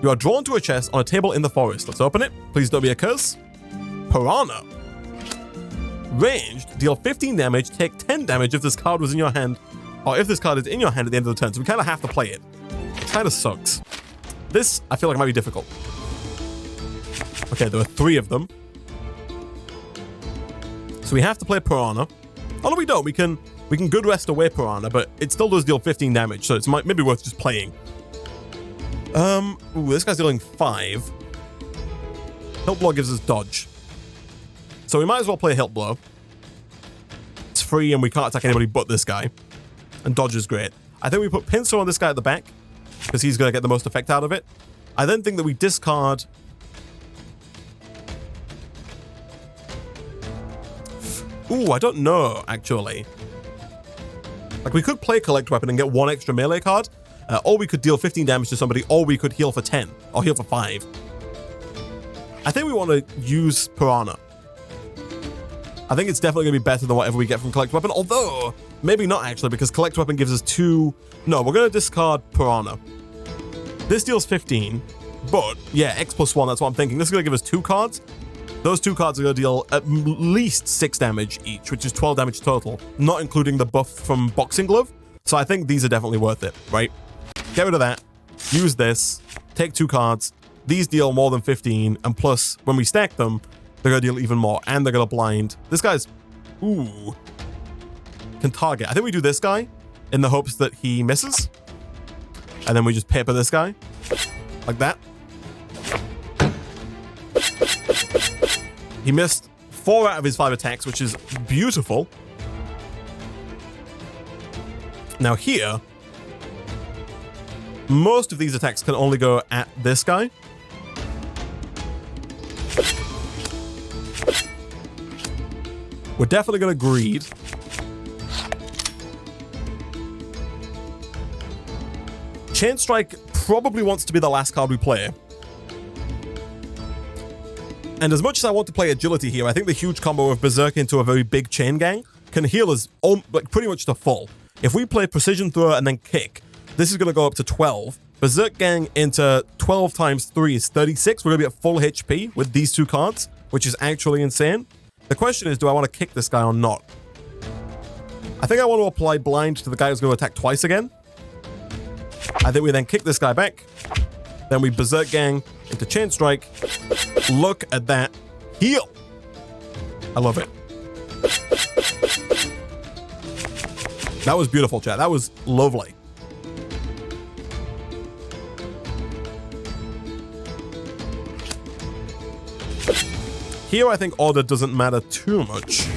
You are drawn to a chest on a table in the forest. Let's open it. Please don't be a curse. Piranha. Ranged. Deal 15 damage. Take 10 damage if this card was in your hand. Or if this card is in your hand at the end of the turn. So we kind of have to play it. kind of sucks. This, I feel like, might be difficult. Okay, there are 3 of them. So we have to play Piranha. Oh, no, we don't. We can good rest away Piranha, but it still does deal 15 damage, so it's maybe worth just playing. Ooh, this guy's dealing 5. Hilt Blow gives us dodge. So we might as well play Hilt Blow. It's free and we can't attack anybody but this guy. And dodge is great. I think we put Pincer on this guy at the back, because he's going to get the most effect out of it. I then think that we discard... Ooh, I don't know, actually. Like, we could play Collect Weapon and get 1 extra melee card, or we could deal 15 damage to somebody, or we could heal for 10, or heal for 5. I think we want to use Piranha. I think it's definitely going to be better than whatever we get from Collect Weapon, although, maybe not actually, because Collect Weapon gives us 2... No, we're going to discard Piranha. This deals 15, but, yeah, X plus 1, that's what I'm thinking. This is going to give us 2 cards. Those 2 cards are going to deal at least 6 damage each, which is 12 damage total, not including the buff from Boxing Glove. So I think these are definitely worth it, right? Get rid of that, use this, take 2 cards. These deal more than 15, and plus, when we stack them, they're going to deal even more, and they're going to blind. This guy's... Ooh. Can target. I think we do this guy in the hopes that he misses. And then we just paper this guy. Like that. He missed 4 out of his 5 attacks, which is beautiful. Now here, most of these attacks can only go at this guy. We're definitely going to greed. Chain Strike probably wants to be the last card we play. And as much as I want to play Agility here, I think the huge combo of Berserk into a very big Chain Gang can heal us like pretty much to full. If we play Precision Thrower and then Kick, this is going to go up to 12. Berserk Gang into 12 times 3 is 36. We're going to be at full HP with these 2 cards, which is actually insane. The question is, do I want to kick this guy or not? I think I want to apply blind to the guy who's going to attack twice again. I think we then kick this guy back. Then we Berserk Gang into Chain Strike. Look at that. Heal. I love it. That was beautiful, chat. That was lovely. Here, I think order doesn't matter too much,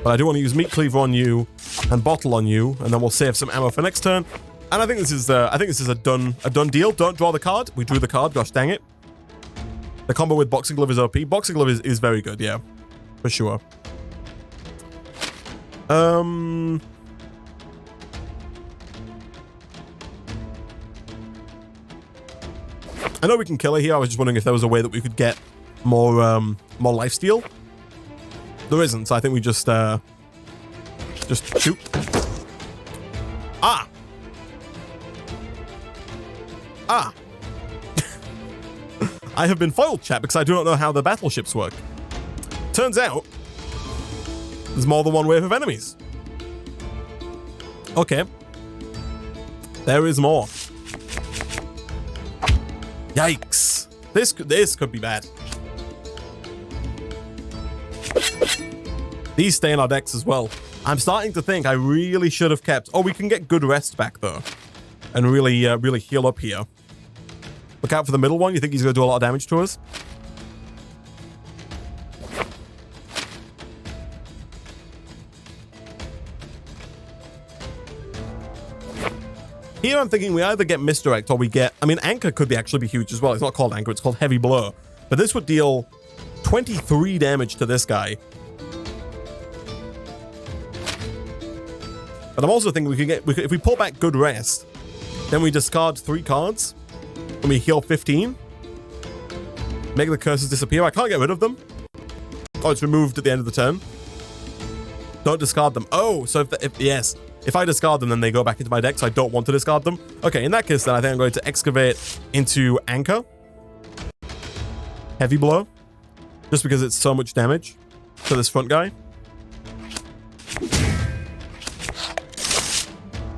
but I do want to use Meat Cleaver on you and Bottle on you, and then we'll save some ammo for next turn. And I think this is a done deal. Don't draw the card. We drew the card. Gosh dang it. The combo with Boxing Glove is OP. Boxing Glove is very good. Yeah, for sure. I know we can kill her here. I was just wondering if there was a way that we could get more lifesteal. There isn't, so I think we just shoot. Ah! I have been foiled, chat, because I do not know how the battleships work. Turns out, there's more than one wave of enemies. Okay. There is more. Yikes. This could be bad. These stay in our decks as well. I'm starting to think I really should have kept... Oh, we can get good rest back, though. And really heal up here. Look out for the middle one. You think he's going to do a lot of damage to us? Here I'm thinking we either get Misdirect or we get... I mean, Anchor could actually be huge as well. It's not called Anchor. It's called Heavy Blow. But this would deal 23 damage to this guy. But I'm also thinking we could get... if we pull back Good Rest, then we discard 3 cards. And we heal 15. Make the curses disappear. I can't get rid of them. Oh, it's removed at the end of the turn. Don't discard them. Oh, so if I discard them, then they go back into my deck, so I don't want to discard them. Okay, in that case, then I think I'm going to Excavate into Anchor. Heavy Blow. Just because it's so much damage to this front guy.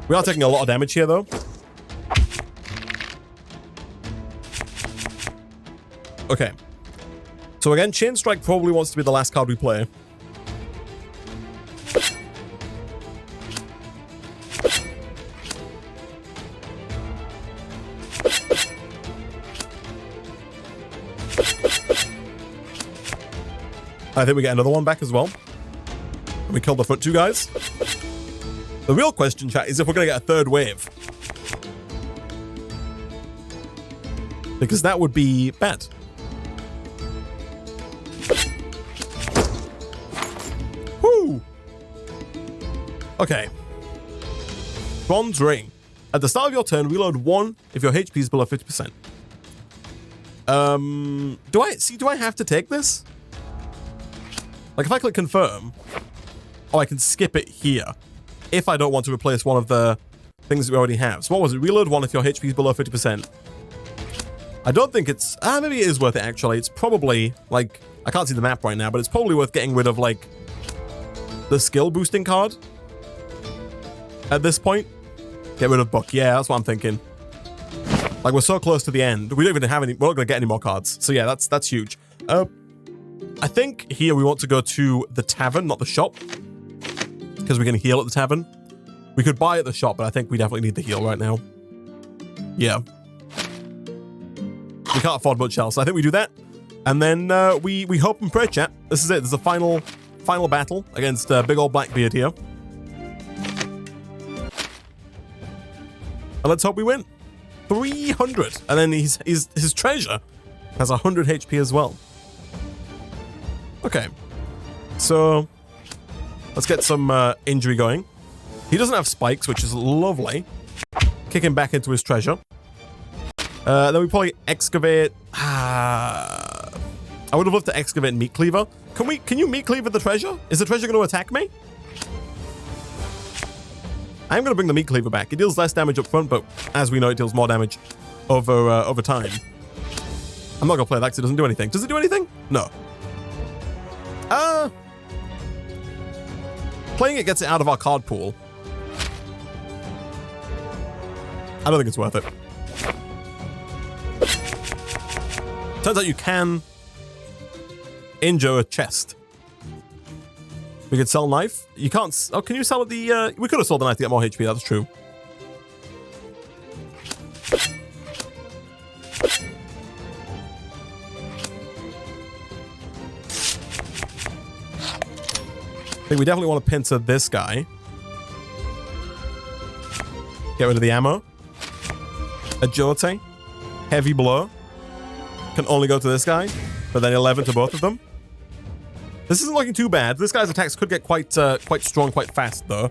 We are taking a lot of damage here, though. Okay. So again, Chain Strike probably wants to be the last card we play. I think we get another one back as well. And we kill the front two guys. The real question, chat, is if we're going to get a third wave. Because that would be bad. Woo! Okay. Bronze Ring. At the start of your turn, reload 1 if your HP is below 50%. Do I have to take this? Like, if I click confirm, I can skip it here if I don't want to replace one of the things that we already have. So what was it? Reload 1 if your HP is below 50%. I don't think it's... maybe it is worth it, actually. It's probably, like... I can't see the map right now, but it's probably worth getting rid of, like, the skill boosting card at this point. Get rid of Buck. Yeah, that's what I'm thinking. Like, we're so close to the end. We don't even have any... We're not going to get any more cards. So, yeah, that's huge. I think here we want to go to the tavern, not the shop. Because we can heal at the tavern. We could buy at the shop, but I think we definitely need the heal right now. Yeah. We can't afford much else. I think we do that. And then we hope and pray, chat. This is it. There's a final battle against big old Blackbeard here. And let's hope we win. 300. And then his treasure has 100 HP as well. Okay. So let's get some injury going. He doesn't have spikes, which is lovely. Kick him back into his treasure. Then we probably excavate. I would have loved to excavate Meat Cleaver. Can you Meat Cleaver the treasure? Is the treasure going to attack me? I'm going to bring the Meat Cleaver back. It deals less damage up front, but as we know, it deals more damage over time. I'm not going to play that because it doesn't do anything. Does it do anything? No. Playing it gets it out of our card pool. I don't think it's worth it. Turns out you can injure a chest. We could sell knife. You can't... Oh, can you sell at the... We could have sold the knife to get more HP. That's true. I think we definitely want to pincer this guy. Get rid of the ammo. Agility. Heavy blow. Can only go to this guy, but then 11 to both of them. This isn't looking too bad. This guy's attacks could get quite strong, quite fast, though.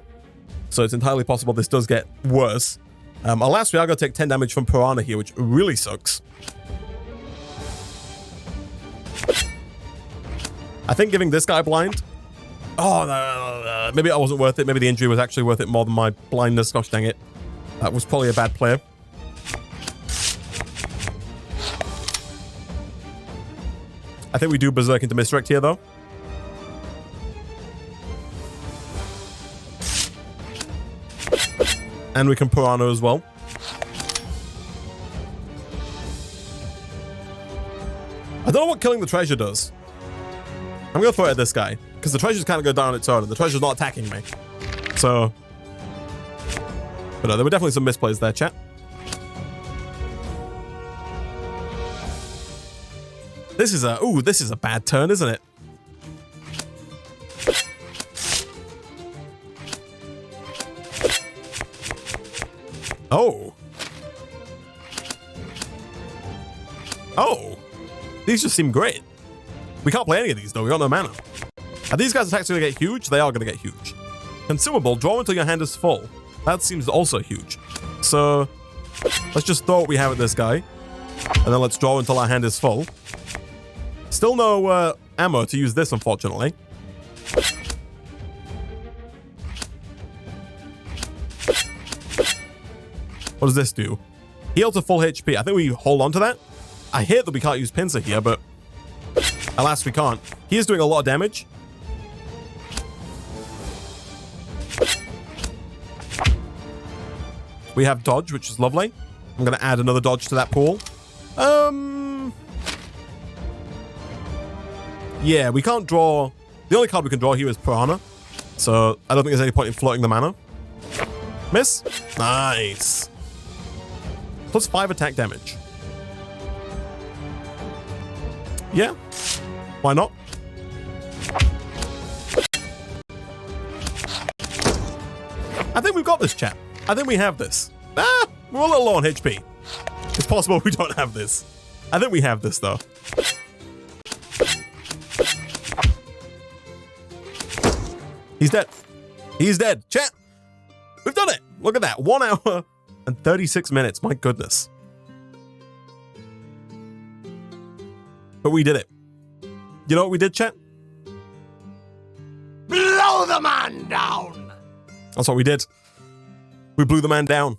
So it's entirely possible this does get worse. Alas, we are going to take 10 damage from Piranha here, which really sucks. I think giving this guy blind... Oh, no, maybe that wasn't worth it. Maybe the injury was actually worth it more than my blindness. Gosh dang it. That was probably a bad play. I think we do Berserk into Misdirect here, though. And we can Piranha as well. I don't know what killing the treasure does. I'm going to throw it at this guy. Because the treasure's kind of go down on its own, and the treasure's not attacking me. So... But no, there were definitely some misplays there, chat. This is a... Ooh, this is a bad turn, isn't it? Oh. Oh. These just seem great. We can't play any of these, though. We got no mana. Are these guys' attacks going to get huge? They are going to get huge. Consumable, draw until your hand is full. That seems also huge. So, let's just throw what we have at this guy. And then let's draw until our hand is full. Still no ammo to use this, unfortunately. What does this do? Heal to full HP. I think we hold on to that. I hate that we can't use Pincer here, but alas, we can't. He is doing a lot of damage. We have dodge, which is lovely. I'm going to add another dodge to that pool. Yeah, we can't draw. The only card we can draw here is Piranha. So I don't think there's any point in floating the mana. Miss. Nice. Plus 5 attack damage. Yeah. Why not? I think we've got this, chat. I think we have this. Ah, we're a little low on HP. It's possible we don't have this. I think we have this, though. He's dead. He's dead. Chat. We've done it. Look at that. 1 hour and 36 minutes. My goodness. But we did it. You know what we did, chat? Blow the man down! That's what we did. We blew the man down.